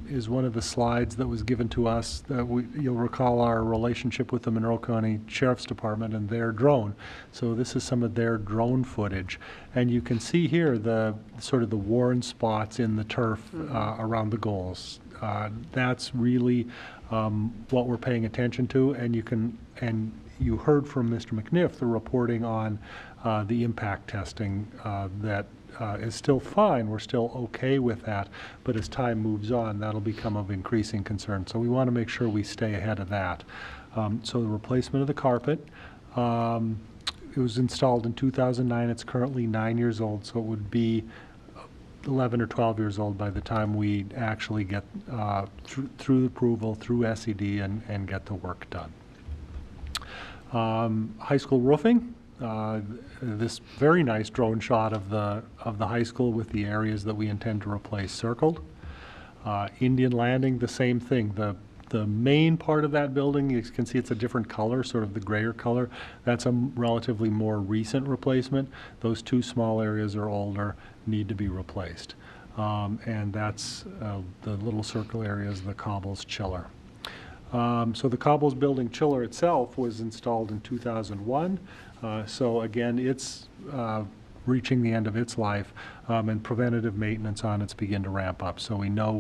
is one of the slides that was given to us. You'll recall our relationship with the Monroe County Sheriff's Department and their drone. So this is some of their drone footage. And you can see here the sort of the worn spots in the turf around the goals. That's really what we're paying attention to. And you heard from Mr. McNiff the reporting on the impact testing that is still fine. We're still okay with that, but as time moves on, that'll become of increasing concern. So we want to make sure we stay ahead of that. So the replacement of the carpet, it was installed in 2009. It's currently 9 years old, so it would be 11 or 12 years old by the time we actually get through approval, through SED, and get the work done. High school roofing. This very nice drone shot of the high school with the areas that we intend to replace circled. Indian Landing, the same thing. The main part of that building, you can see it's a different color, sort of the grayer color. That's a relatively more recent replacement. Those two small areas are older, need to be replaced. And that's the little circle areas, the Cobbles chiller. So the Cobbles building chiller itself was installed in 2001. So again, it's reaching the end of its life, and preventative maintenance on it's begin to ramp up. So we know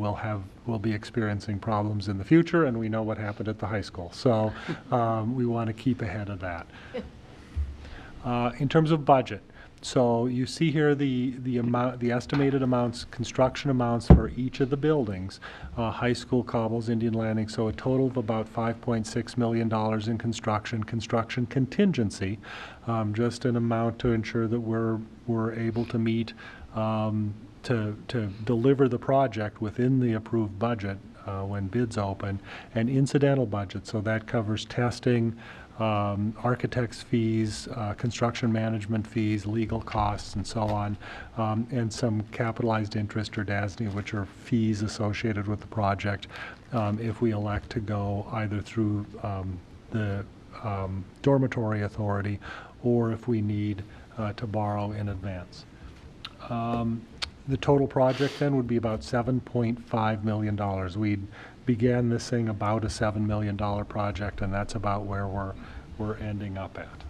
we'll be experiencing problems in the future, and we know what happened at the high school. So we want to keep ahead of that. In terms of budget, so you see here the estimated amounts, construction amounts for each of the buildings, high school, Cobbles, Indian Landing. So a total of about $5.6 million in construction contingency, just an amount to ensure that we're able to meet to deliver the project within the approved budget when bids open, and incidental budget. So that covers testing, architect's fees, construction management fees, legal costs, and so on, and some capitalized interest or DASNY, which are fees associated with the project if we elect to go either through the dormitory authority or if we need to borrow in advance. The total project then would be about $7.5 million. We began this thing about a $7 million project, and that's about where we're ending up at.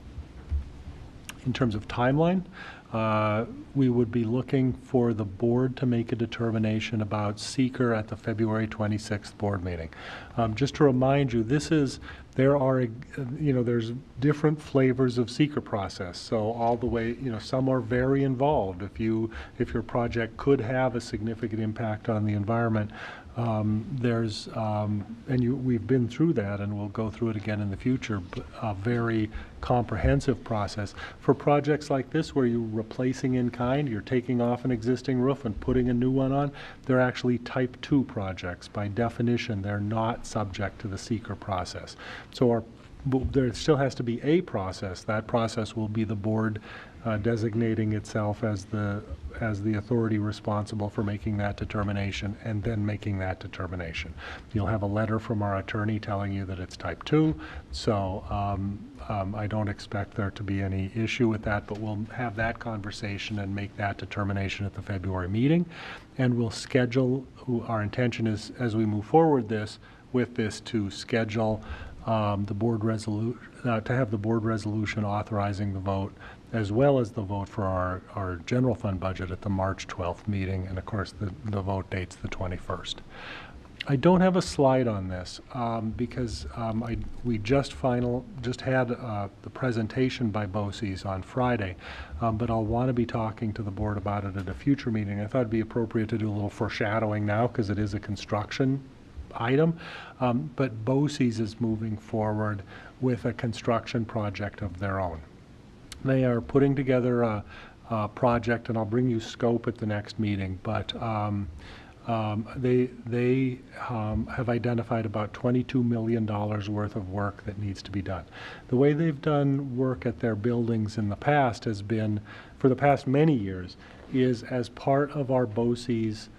In terms of timeline, we would be looking for the board to make a determination about seeker at the February 26th board meeting. Just to remind you, there's different flavors of seeker process. So all the way, some are very involved. If your project could have a significant impact on the environment, we've been through that, and we'll go through it again in the future, a very comprehensive process. For projects like this where you're replacing in kind, you're taking off an existing roof and putting a new one on, they're actually type 2 projects. By definition, they're not subject to the seeker process. So there still has to be a process. That process will be the board designating itself as the authority responsible for making that determination, and then making that determination. You'll have a letter from our attorney telling you that it's type 2, so I don't expect there to be any issue with that, but we'll have that conversation and make that determination at the February meeting, and we'll schedule, our intention is, as we move forward with this, to schedule the board to have the board resolution authorizing the vote, as well as the vote for our general fund budget at the March 12th meeting, and of course the vote date's the 21st. I don't have a slide on this because we just had the presentation by BOCES on Friday, but I'll want to be talking to the board about it at a future meeting. I thought it'd be appropriate to do a little foreshadowing now because it is a construction item, but BOCES is moving forward with a construction project of their own. They are putting together a project, and I'll bring you scope at the next meeting, but they have identified about $22 million worth of work that needs to be done. The way they've done work at their buildings in the past has been, for the past many years, is as part of our BOCES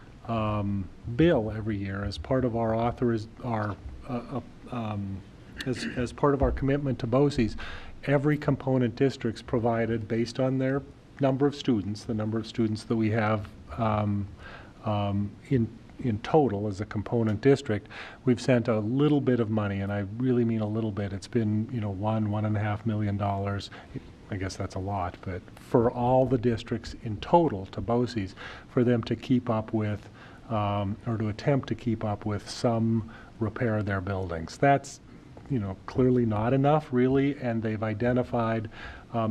bill every year, as part of our as part of our commitment to BOCES, every component district's provided, based on their number of students, the number of students that we have in total as a component district, we've sent a little bit of money, and I really mean a little bit. It's been, $1.5 million. I guess that's a lot, but for all the districts in total to BOCES, for them to keep up with, or to attempt to keep up with some repair of their buildings. That's, clearly not enough, really, and they've identified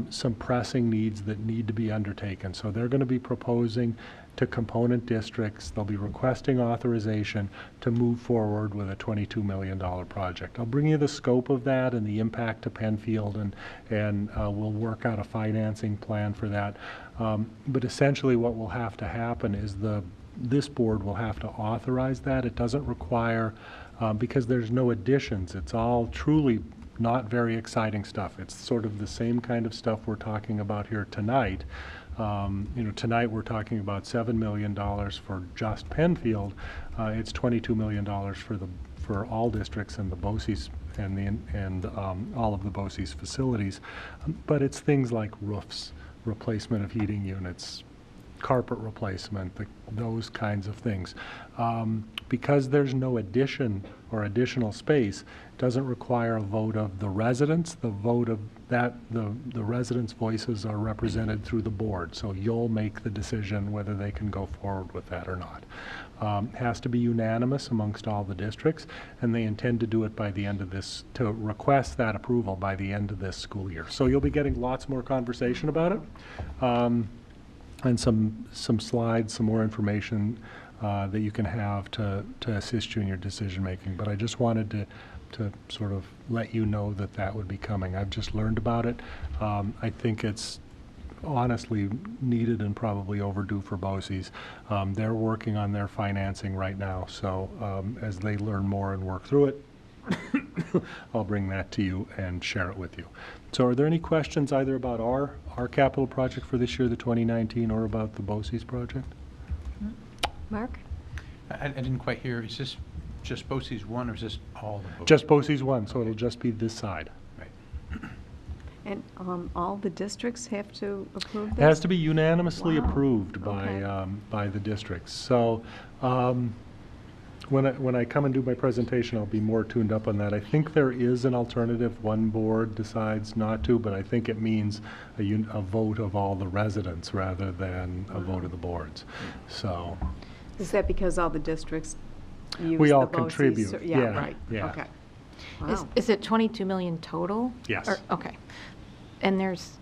some pressing needs that need to be undertaken. So they're going to be proposing to component districts. They'll be requesting authorization to move forward with a $22 million project. I'll bring you the scope of that and the impact to Penfield, and we'll work out a financing plan for that. But essentially what will have to happen is this board will have to authorize that. It doesn't require, because there's no additions, it's all truly not very exciting stuff. It's sort of the same kind of stuff we're talking about here tonight. Tonight we're talking about $7 million for just Penfield. It's $22 million for all districts and the BOCES and all of the BOCES facilities. But it's things like roofs, replacement of heating units, carpet replacement, those kinds of things. Because there's no addition or additional space, doesn't require a vote of the residents. The vote of that, the residents' voices are represented through the board. So you'll make the decision whether they can go forward with that or not. Has to be unanimous amongst all the districts, and they intend to do it by the end of this, to request that approval by the end of this school year. So you'll be getting lots more conversation about it. And some slides, some more information that you can have to assist you in your decision making. But I just wanted to sort of let you know that would be coming. I've just learned about it. I think it's honestly needed and probably overdue for BOCES. They're working on their financing right now, so as they learn more and work through it, I'll bring that to you and share it with you. So are there any questions either about our capital project for this year, the 2019, or about the BOCES project? Mark? I didn't quite hear. Is this just BOCES 1 or is this all the BOCES? Just BOCES 1, so it'll just be this side. Right. And all the districts have to approve this? It has to be unanimously Wow. approved by the districts. So when I come and do my presentation, I'll be more tuned up on that. I think there is an alternative. One board decides not to, but I think it means a vote of all the residents rather than a vote of the boards. So Is that because all the districts use we all the BOCES? contribute. Yeah, right. Yeah. Okay. Is, Wow. is it 22 million total? Yes. Okay. And there's,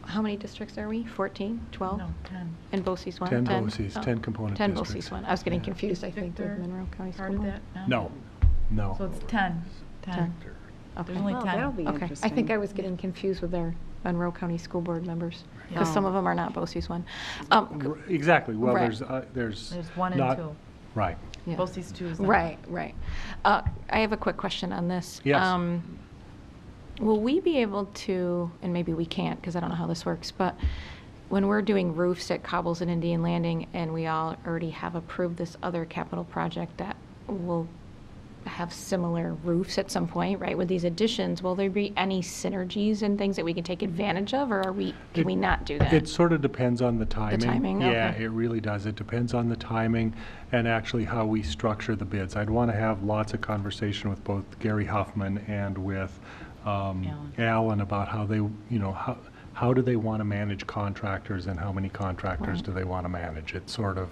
how many districts are we? 14, 12? No, 10. And BOCES 1? 10 BOCES, 10 component 10 districts. BOCES 1. I was getting Yeah. confused, I think, with Victor, Monroe County School Part of Board. that? No, no. So it's 10. 10. Okay. There's only Well, 10. that'll be Okay, interesting. I think I was getting confused with our Monroe County School Board members, because Oh. some of them are not BOCES 1. Exactly. Well, Right. there's There's 1 and not- 2. Right. Yeah. BOCES 2 is not. Right. I have a quick question on this. Yes. Will we be able to, and maybe we can't because I don't know how this works, but when we're doing roofs at Cobbles and Indian Landing and we all already have approved this other capital project that will have similar roofs at some point, right, with these additions, will there be any synergies and things that we can take advantage of, or can we not do that? It sort of depends on the timing. timing, Yeah, okay. it really does. It depends on the timing and actually how we structure the bids. I'd want to have lots of conversation with both Gary Huffman and with Alan about how they, how do they want to manage contractors and how many contractors do they want to manage? It's sort of,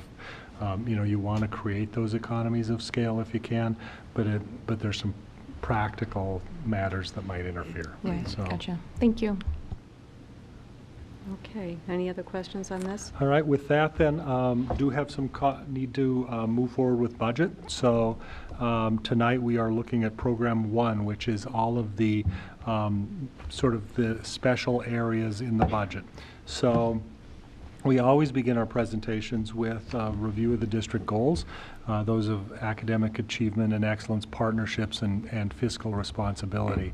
you want to create those economies of scale if you can, but there's some practical matters that might interfere. Right, So- gotcha. Thank you. Okay, any other questions on this? All right, with that then, do have some, need to move forward with budget. So tonight we are looking at Program 1, which is all of the sort of the special areas in the budget. So we always begin our presentations with a review of the district goals, those of academic achievement and excellence, partnerships, and fiscal responsibility.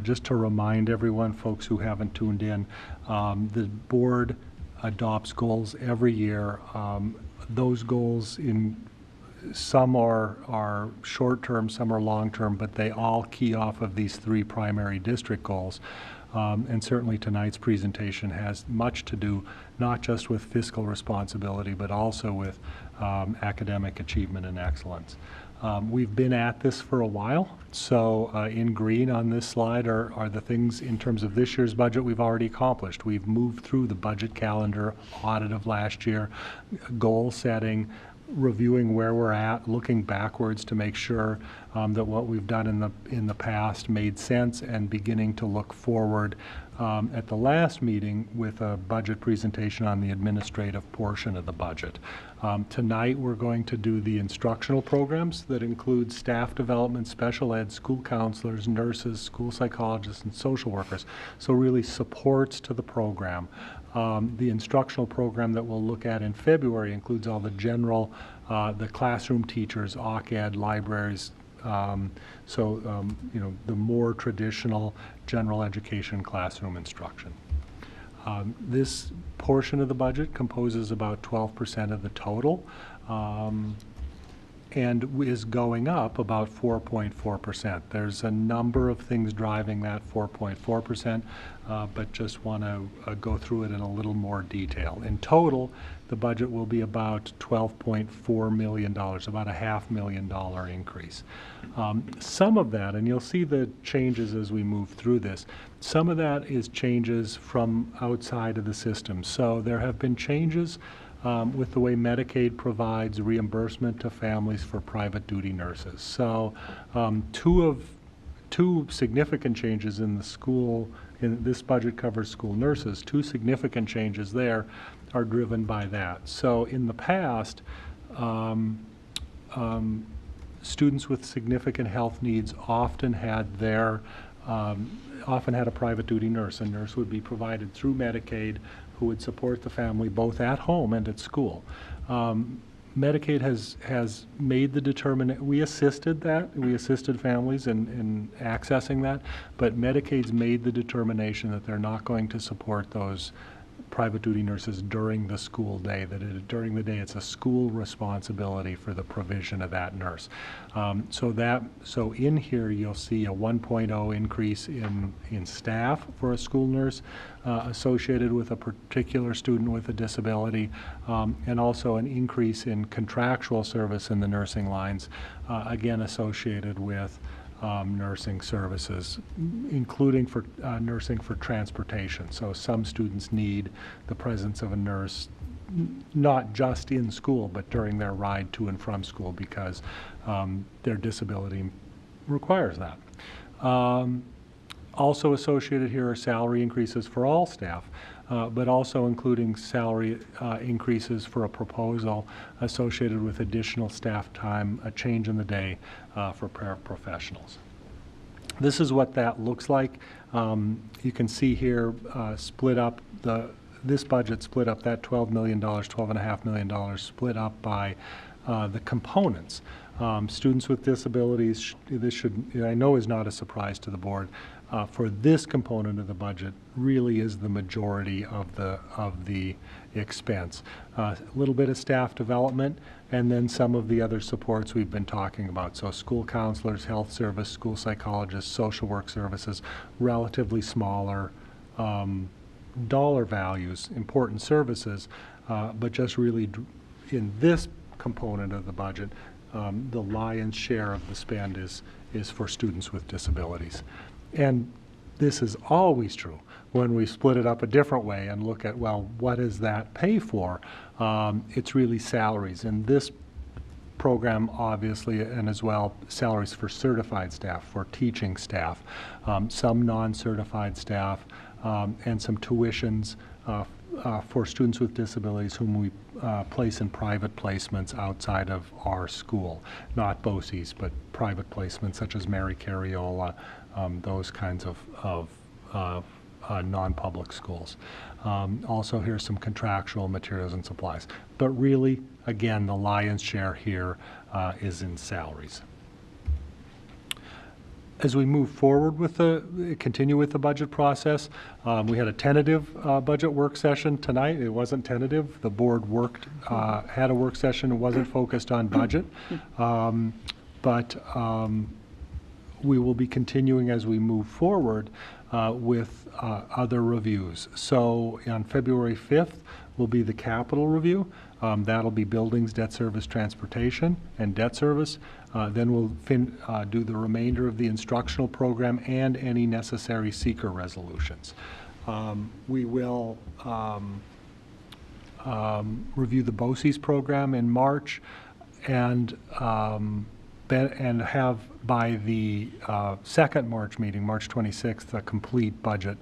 Just to remind everyone, folks who haven't tuned in, the board adopts goals every year. Those goals, some are short-term, some are long-term, but they all key off of these 3 primary district goals. And certainly tonight's presentation has much to do not just with fiscal responsibility, but also with academic achievement and excellence. We've been at this for a while, so in green on this slide are the things in terms of this year's budget we've already accomplished. We've moved through the budget calendar, audit of last year, goal setting, reviewing where we're at, looking backwards to make sure that what we've done in the past made sense, and beginning to look forward at the last meeting with a budget presentation on the administrative portion of the budget. Tonight we're going to do the instructional programs that include staff development, special ed, school counselors, nurses, school psychologists, and social workers. So really supports to the program. The instructional program that we'll look at in February includes all the general, the classroom teachers, OC-Ed, libraries, you know, the more traditional general education classroom instruction. This portion of the budget composes about 12% of the total, and is going up about 4.4%. There's a number of things driving that 4.4%, but just want to go through it in a little more detail. In total, the budget will be about $12.4 million, about a $500,000 increase. Some of that, and you'll see the changes as we move through this, some of that is changes from outside of the system. So there have been changes with the way Medicaid provides reimbursement to families for private duty nurses. So two significant changes in the school, in this budget covers school nurses, two significant changes there are driven by that. So in the past, students with significant health needs often had a private duty nurse. A nurse would be provided through Medicaid who would support the family both at home and at school. Medicaid has made the determination, we assisted families in accessing that, but Medicaid's made the determination that they're not going to support those private duty nurses during the school day, during the day it's a school responsibility for the provision of that nurse. So in here you'll see a 1.0 increase in staff for a school nurse associated with a particular student with a disability, and also an increase in contractual service in the nursing lines, again associated with nursing services, including for nursing for transportation. So some students need the presence of a nurse, not just in school, but during their ride to and from school because their disability requires that. Also associated here are salary increases for all staff, but also including salary increases for a proposal associated with additional staff time, a change in the day for paraprofessionals. This is what that looks like. You can see here split up this budget split up, that $12 million, $12.5 million split up by the components. Students with disabilities, this should, I know is not a surprise to the board, for this component of the budget really is the majority of the expense. A little bit of staff development, and then some of the other supports we've been talking about. So school counselors, health service, school psychologists, social work services, relatively smaller dollar values, important services, but just really in this component of the budget, the lion's share of the spend is for students with disabilities. And this is always true when we split it up a different way and look at, well, what does that pay for? It's really salaries. In this program, obviously, and as well, salaries for certified staff, for teaching staff, some non-certified staff, and some tuitions for students with disabilities whom we place in private placements outside of our school. Not BOCES, but private placements such as Mary Carriola, those kinds of non-public schools. Also, here's some contractual materials and supplies. But really, again, the lion's share here is in salaries. As we move forward continue with the budget process, we had a tentative budget work session tonight. It wasn't tentative. The board had a work session. It wasn't focused on budget. But we will be continuing as we move forward with other reviews. So on February 5th will be the capital review. That'll be buildings, debt service, transportation, and debt service. Then we'll do the remainder of the instructional program and any necessary seeker resolutions. We will review the BOCES program in March, and and have by the second March meeting, March 26th, a complete budget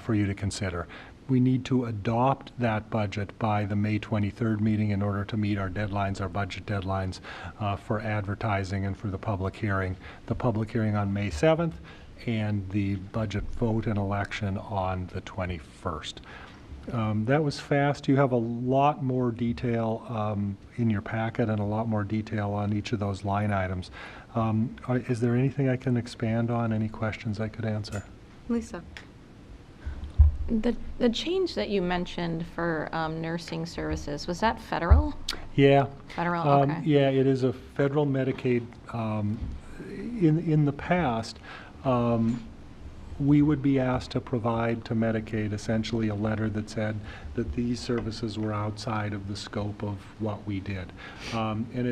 for you to consider. We need to adopt that budget by the May 23rd meeting in order to meet our deadlines, our budget deadlines for advertising and for the public hearing. The public hearing on May 7th and the budget vote and election on the 21st. That was fast. You have a lot more detail in your packet and a lot more detail on each of those line items. Is there anything I can expand on? Any questions I could answer? Lisa? The change that you mentioned for nursing services, was that federal? Yeah. Federal, okay. Yeah, it is a federal Medicaid. In the past, we would be asked to provide to Medicaid essentially a letter that said that these services were outside of the scope of what we did. And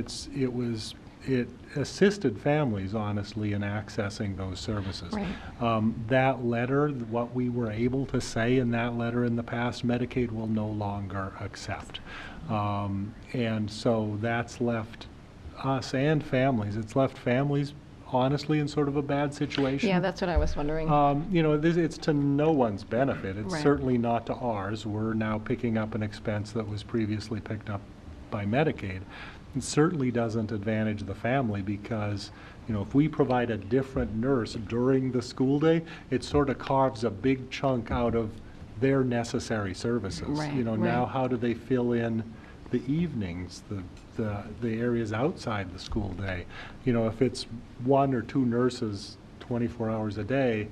it assisted families, honestly, in accessing those services. Right. That letter, what we were able to say in that letter in the past, Medicaid will no longer accept. And so that's left us and families. It's left families, honestly, in sort of a bad situation. Yeah, that's what I was wondering. You know, it's to no one's benefit. It's Right. certainly not to ours. We're now picking up an expense that was previously picked up by Medicaid. It certainly doesn't advantage the family because, you know, if we provide a different nurse during the school day, it sort of carves a big chunk out of their necessary services. Right, You know, right. now how do they fill in the evenings, the areas outside the school day? You know, if it's one or two nurses 24 hours a day,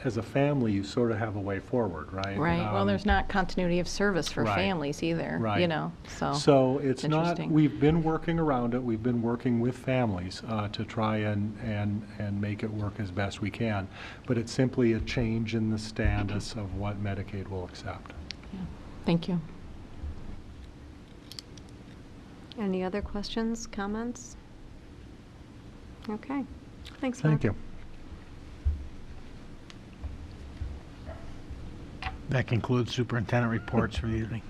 as a family, you sort of have a way forward, right? Right, well, there's not continuity of service for right. families either, Right. you know, so. So it's not, interesting. we've been working around it, we've been working with families to try and make it work as best we can. But it's simply a change in the status of what Medicaid will accept. Yeah. Thank you. Any other questions, comments? Okay. Thanks, Mark. Thank you. That concludes superintendent reports for the evening.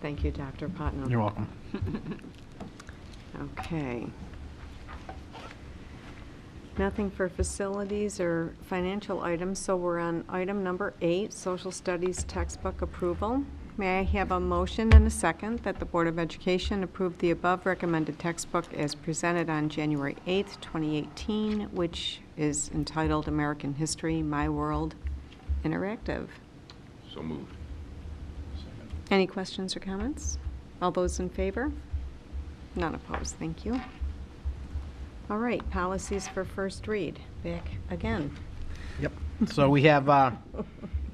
Thank you, Dr. Putnam. You're welcome. Okay. Nothing for facilities or financial items, so we're on item number 8, social studies textbook approval. May I have a motion and a second that the Board of Education approve the above recommended textbook as presented on January 8th, 2018, which is entitled American History, My World, Interactive. So moved. Any questions or comments? All those in favor? None opposed, thank you. All right, policies for first read, back again. Yep. So we have a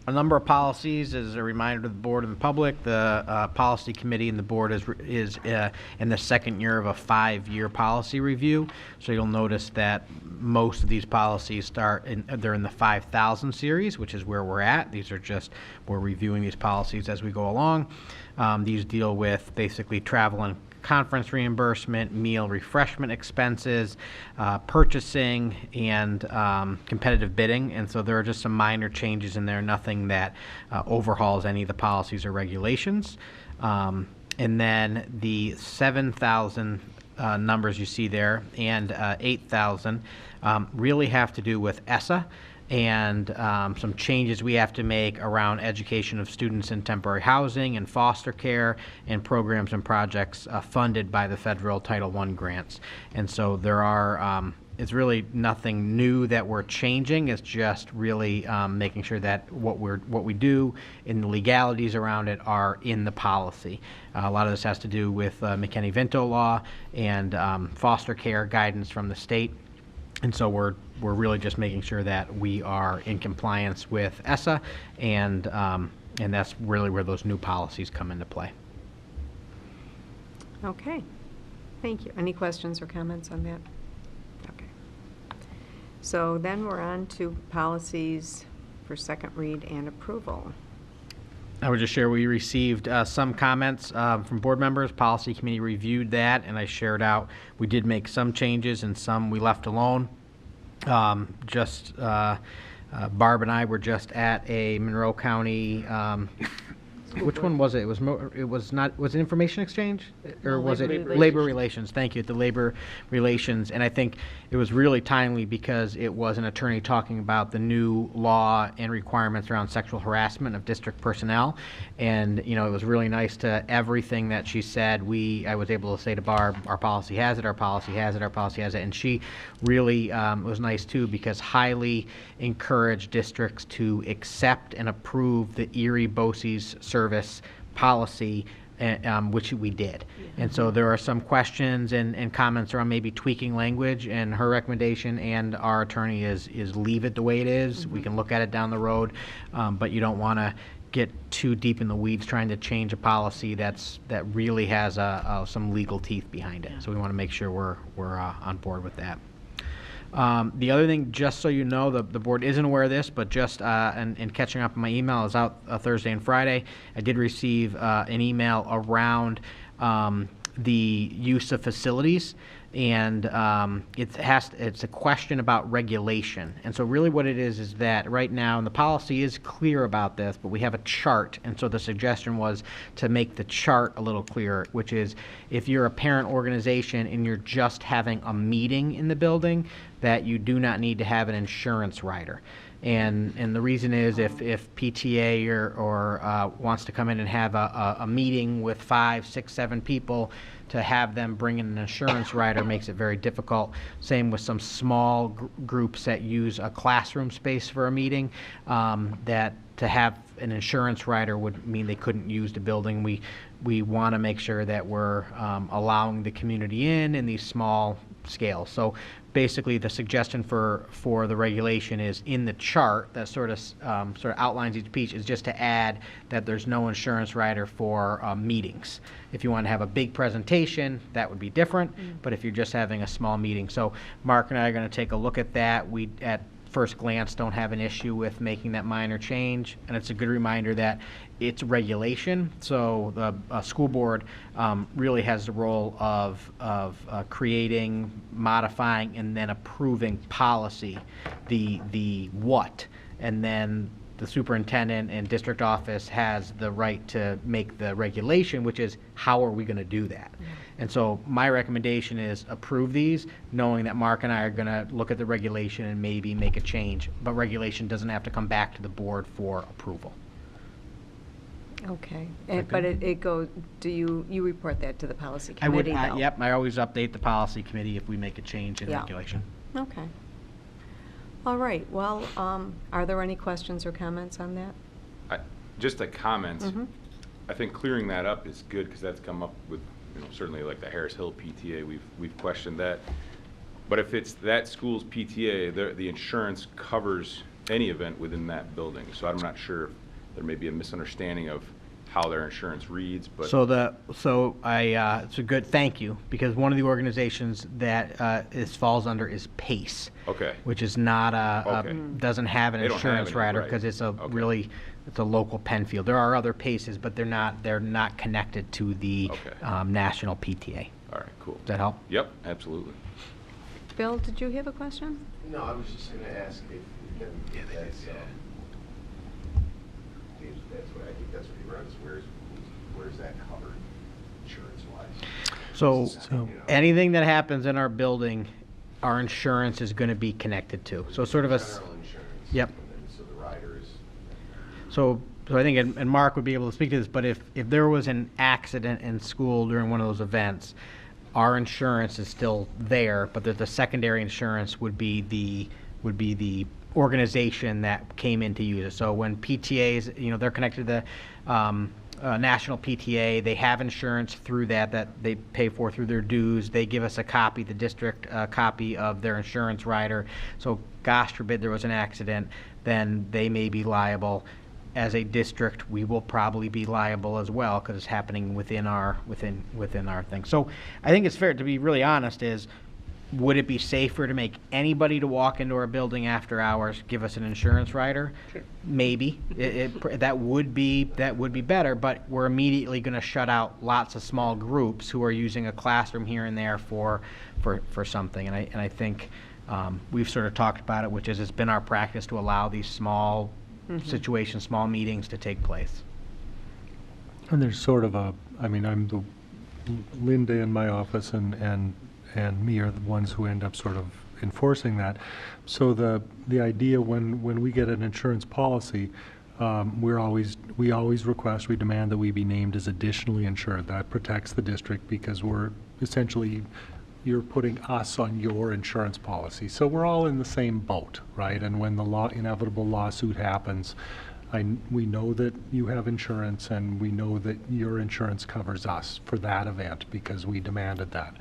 number of policies. As a reminder to the board and the public, the policy committee and the board is in the second year of a 5-year policy review. So you'll notice that most of these policies they're in the 5,000 series, which is where we're at. These are just, we're reviewing these policies as we go along. These deal with basically travel and conference reimbursement, meal refreshment expenses, purchasing, and competitive bidding. And so there are just some minor changes in there, nothing that overhauls any of the policies or regulations. And then the 7,000 numbers you see there and 8,000 really have to do with ESSA and some changes we have to make around education of students in temporary housing and foster care and programs and projects funded by the federal Title I grants. And so there are, it's really nothing new that we're changing. It's just really making sure that what we do and the legalities around it are in the policy. A lot of this has to do with McKinney-Vento law and foster care guidance from the state. And so we're really just making sure that we are in compliance with ESSA, and that's really where those new policies come into play. Okay, thank you. Any questions or comments on that? Okay. So then we're on to policies for second read and approval. I would just share we received some comments from board members. Policy committee reviewed that, and I shared out. We did make some changes and some we left alone. Barb and I were just at a Monroe County Which one was it? It was not, was it information exchange? Or No, was it labor labor relations? Thank you, the labor relations. And I think it was really timely because it was an attorney talking about the new law and requirements around sexual harassment of district personnel. And, you know, it was really nice to everything that she said. I was able to say to Barb, our policy has it, our policy has it, our policy has it. And she really was nice too, because highly encouraged districts to accept and approve the Erie BOCES service policy, which we did. And so there are some questions and comments around maybe tweaking language, and her recommendation and our attorney is leave it the way it is. We can look at it down the road, but you don't want to get too deep in the weeds trying to change a policy that really has some legal teeth behind it. So we want to make sure we're on board with that. The other thing, just so you know, the board isn't aware of this, but just and catching up on my email is out Thursday and Friday. I did receive an email around the use of facilities, and it's a question about regulation. And so really what it is that right now, and the policy is clear about this, but we have a chart, and so the suggestion was to make the chart a little clearer, which is if you're a parent organization and you're just having a meeting in the building, that you do not need to have an insurance rider. And the reason is if PTA or wants to come in and have a meeting with 5, 6, 7 people, to have them bring in an insurance rider makes it very difficult. Same with some small groups that use a classroom space for a meeting, that to have an insurance rider would mean they couldn't use the building. We want to make sure that we're allowing the community in these small scales. So basically the suggestion for the regulation is in the chart that sort of outlines each piece, is just to add that there's no insurance rider for meetings. If you want to have a big presentation, that would be different, but if you're just having a small meeting. So Mark and I are going to take a look at that. We, at first glance, don't have an issue with making that minor change, and it's a good reminder that it's regulation. So the school board really has the role of creating, modifying, and then approving policy, the what, and then the superintendent and district office has the right to make the regulation, which is how are we going to do that. And so my recommendation is approve these, knowing that Mark and I are going to look at the regulation and maybe make a change, but regulation doesn't have to come back to the board for approval. Okay, but it goes, do you report that to the policy committee? I would, yep, I always update the policy committee if we make a change in regulation. Okay. All right, well, are there any questions or comments on that? Just a comment. I think clearing that up is good, because that's come up with, certainly like the Harris Hill PTA, we've questioned that. But if it's that school's PTA, the insurance covers any event within that building. So I'm not sure if there may be a misunderstanding of how their insurance reads, but. It's a good, thank you, because one of the organizations that this falls under is PACE. Okay. Which is not doesn't have an insurance rider, because it's it's a local Penfield. There are other PACEs, but they're not connected to the national PTA. All right, cool. Does that help? Yep, absolutely. Bill, did you have a question? No, I was just going to ask if that's what I think that's what he runs. Where's that covered insurance-wise? So anything that happens in our building, our insurance is going to be connected to. So sort of a general insurance. Yep. And then, so the rider is. So I think, and Mark would be able to speak to this, but if there was an accident in school during one of those events, our insurance is still there, but the secondary insurance would be the organization that came in to use it. So when PTAs, they're connected to the national PTA, they have insurance through that they pay for through their dues. They give us a copy, the district copy of their insurance rider. So gosh forbid there was an accident, then they may be liable. As a district, we will probably be liable as well, because it's happening within our thing. So I think it's fair to be really honest is, would it be safer to make anybody to walk into our building after hours give us an insurance rider? Sure. Maybe. That would be better, but we're immediately going to shut out lots of small groups who are using a classroom here and there for something. And I think we've sort of talked about it, which is it's been our practice to allow these small situations, small meetings to take place. And there's sort of Linda in my office and me are the ones who end up sort of enforcing that. So the idea when we get an insurance policy, we always request, we demand that we be named as additionally insured. That protects the district because we're essentially, you're putting us on your insurance policy. So we're all in the same boat, right? And when the inevitable lawsuit happens, we know that you have insurance and we know that your insurance covers us for that event because we demanded that.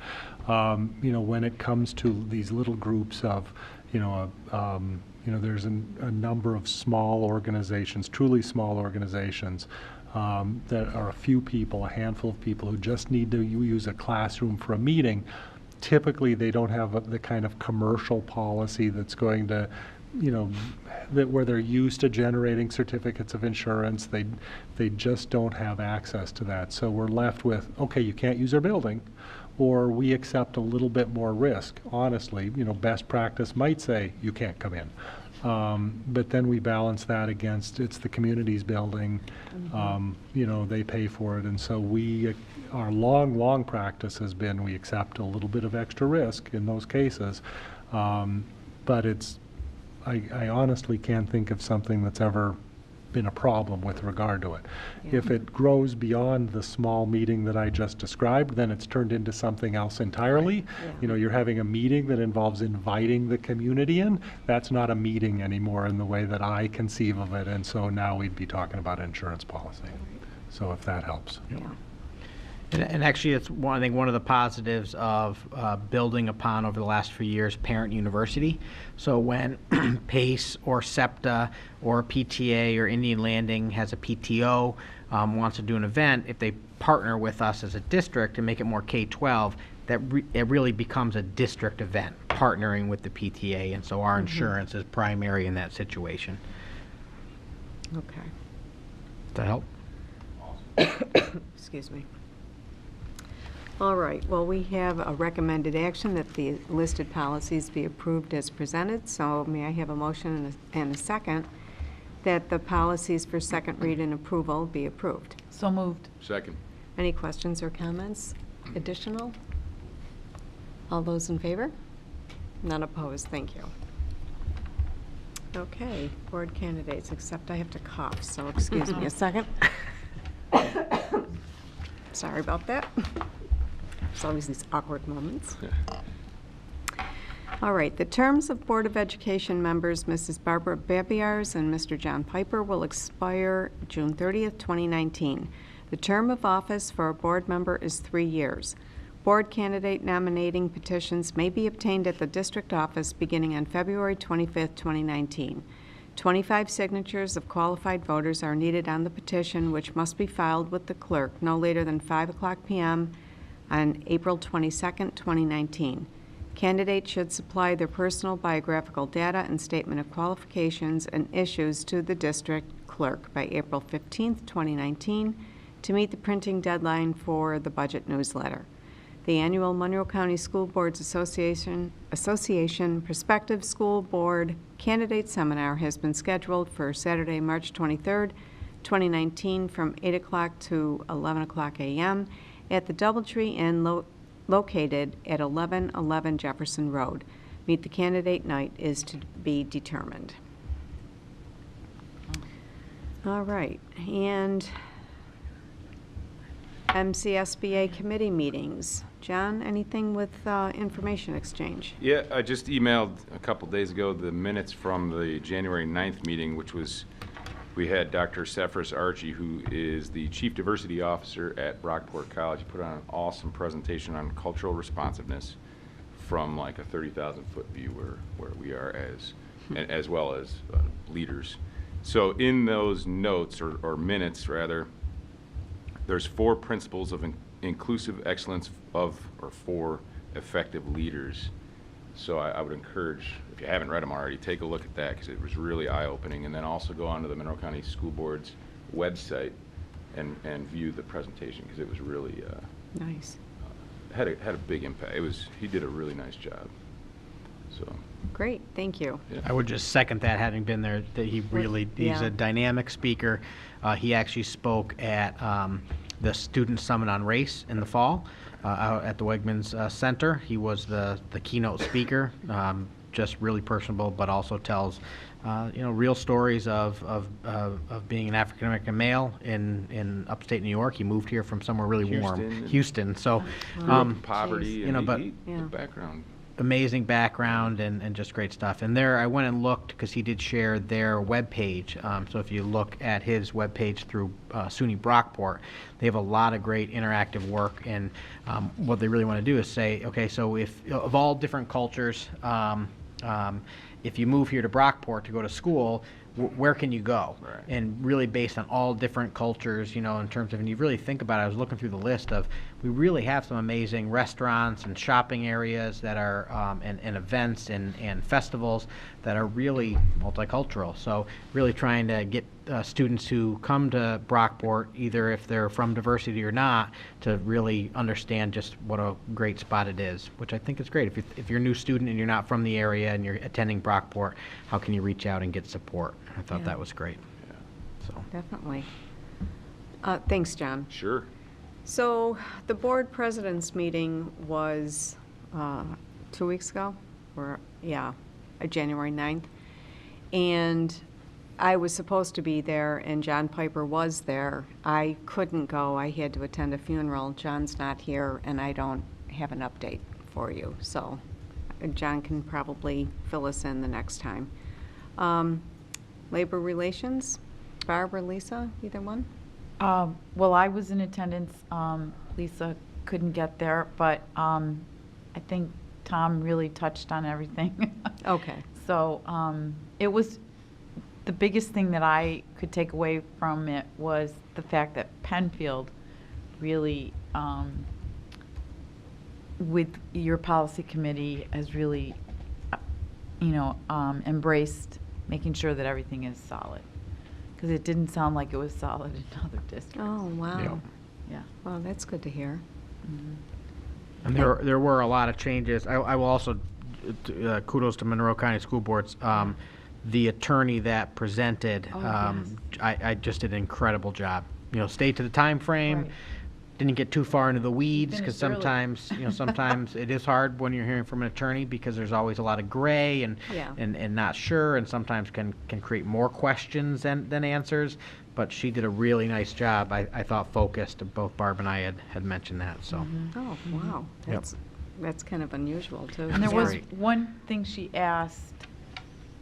When it comes to these little groups of, there's a number of small organizations, truly small organizations, that are a few people, a handful of people who just need to use a classroom for a meeting. Typically, they don't have the kind of commercial policy that's going to, where they're used to generating certificates of insurance. They just don't have access to that. So we're left with, okay, you can't use our building, or we accept a little bit more risk. Honestly, best practice might say you can't come in. But then we balance that against it's the community's building, they pay for it. And so our long practice has been we accept a little bit of extra risk in those cases. But I honestly can't think of something that's ever been a problem with regard to it. Yeah. If it grows beyond the small meeting that I just described, then it's turned into something else entirely. Yeah. You're having a meeting that involves inviting the community in. That's not a meeting anymore in the way that I conceive of it, and so now we'd be talking about insurance policy. So if that helps. Yeah. And actually, it's I think one of the positives of building upon over the last few years, Parent University. So when PACE or SEPTA or PTA or Indian Landing has a PTO, wants to do an event, if they partner with us as a district and make it more K-12, it really becomes a district event, partnering with the PTA. And so our insurance is primary in that situation. Okay. Does that help? Awesome. Excuse me. All right, well, we have a recommended action that the listed policies be approved as presented. So may I have a motion and a second that the policies for second read and approval be approved? So moved. Second. Any questions or comments? Additional? All those in favor? None opposed, thank you. Okay, board candidates, except I have to cough, so excuse me a second. Sorry about that. There's always these awkward moments. All right, the terms of Board of Education members, Mrs. Barbara Babiars and Mr. John Piper, will expire June 30th, 2019. The term of office for a board member is 3 years. Board candidate nominating petitions may be obtained at the district office beginning on February 25th, 2019. 25 signatures of qualified voters are needed on the petition, which must be filed with the clerk no later than 5:00 p.m. on April 22nd, 2019. Candidates should supply their personal biographical data and statement of qualifications and issues to the district clerk by April 15th, 2019 to meet the printing deadline for the budget newsletter. The annual Monroe County School Boards Association Prospective School Board Candidate Seminar has been scheduled for Saturday, March 23rd, 2019 from 8 o'clock to 11 o'clock a.m. at the Doubletree Inn located at 1111 Jefferson Road. Meet the candidate night is to be determined. All right, and MCSBA committee meetings. John, anything with information exchange? Yeah, I just emailed a couple days ago the minutes from the January 9th meeting, which was, we had Dr. Cephas Archie, who is the Chief Diversity Officer at Rockport College. He put on an awesome presentation on cultural responsiveness from like a 30,000-foot view where we are as well as leaders. So in those notes, or minutes rather, there's 4 principles of inclusive excellence for effective leaders. So I would encourage, if you haven't read them already, take a look at that because it was really eye-opening. And then also go onto the Monroe County School Board's website and view the presentation because it was really nice. Had a big impact. He did a really nice job. So great, thank you. Yeah. I would just second that, having been there, that he's a dynamic speaker. He actually spoke at the Student Summit on Race in the fall out at the Wegmans Center. He was the keynote speaker. Just really personable, but also tells real stories of being an African American male in upstate New York. He moved here from somewhere really warm, Houston. So, poverty, but the background. Amazing background and just great stuff. And there, I went and looked because he did share their webpage. So if you look at his webpage through SUNY Brockport, they have a lot of great interactive work. And what they really want to do is say, okay, so if of all different cultures, if you move here to Brockport to go to school, where can you go? Right. And really based on all different cultures, in terms of, and you really think about it, I was looking through the list of, we really have some amazing restaurants and shopping areas that are, and events and festivals that are really multicultural. So really trying to get students who come to Brockport, either if they're from diversity or not, to really understand just what a great spot it is, which I think is great. If you're a new student and you're not from the area and you're attending Brockport, how can you reach out and get support? I thought that was great. So Definitely. Thanks, John. Sure. So the board president's meeting was 2 weeks ago, January 9th. And I was supposed to be there, and John Piper was there. I couldn't go. I had to attend a funeral. John's not here, and I don't have an update for you. So John can probably fill us in the next time. Labor Relations, Barbara, Lisa, either one? Well, I was in attendance. Lisa couldn't get there, but I think Tom really touched on everything. Okay. So it was, the biggest thing that I could take away from it was the fact that Penfield really, with your policy committee, has really, embraced making sure that everything is solid. Because it didn't sound like it was solid in other districts. Oh, wow. Yeah. Yeah. Well, that's good to hear. Mm-hmm. And there were a lot of changes. I will also, kudos to Monroe County School Boards. The attorney that presented, I just did an incredible job. Stayed to the time frame. Right. Didn't get too far into the weeds because Finished early. sometimes it is hard when you're hearing from an attorney because there's always a lot of gray and not sure, and sometimes can create more questions than answers. But she did a really nice job. I thought focused. Both Barb and I had mentioned that. So Oh, wow. Yep. That's kind of unusual, too. And there was Great. one thing she asked,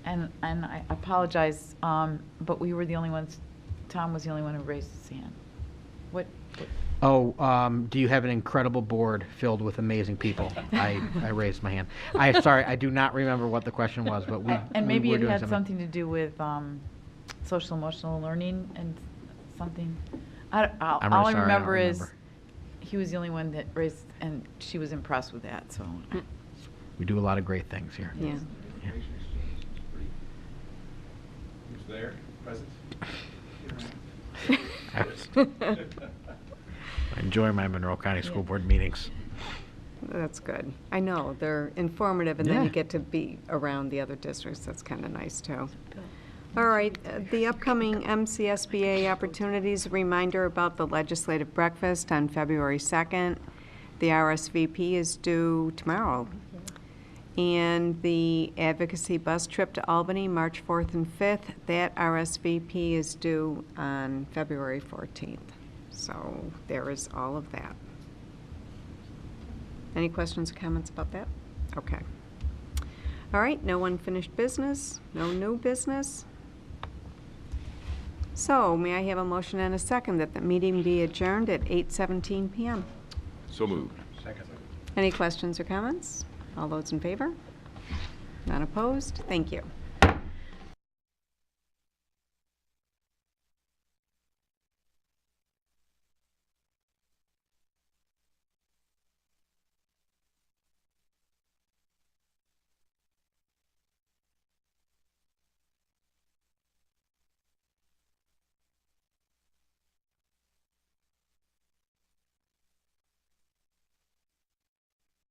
and I apologize, but we were the only ones, Tom was the only one who raised his hand. What do you have an incredible board filled with amazing people? I raised my hand. Sorry, I do not remember what the question was, but and maybe we were it doing had something to do with social emotional learning and something. All I remember is he was the only one that raised, and she was impressed with that. So we do a lot of great things here. Yeah. Who's there, present? I enjoy my Monroe County School Board meetings. That's good. I know, they're informative, and then Yeah. you get to be around the other districts. That's kind of nice, too. All right, the upcoming MCSBA opportunities, a reminder about the legislative breakfast on February 2nd. The RSVP is due tomorrow. And the advocacy bus trip to Albany, March 4th and 5th, that RSVP is due on February 14th. So there is all of that. Any questions or comments about that? Okay. All right, no unfinished business, no new business. So may I have a motion and a second that the meeting be adjourned at 8:17 p.m.? So moved. Second. Any questions or comments? All those in favor? None opposed? Thank you.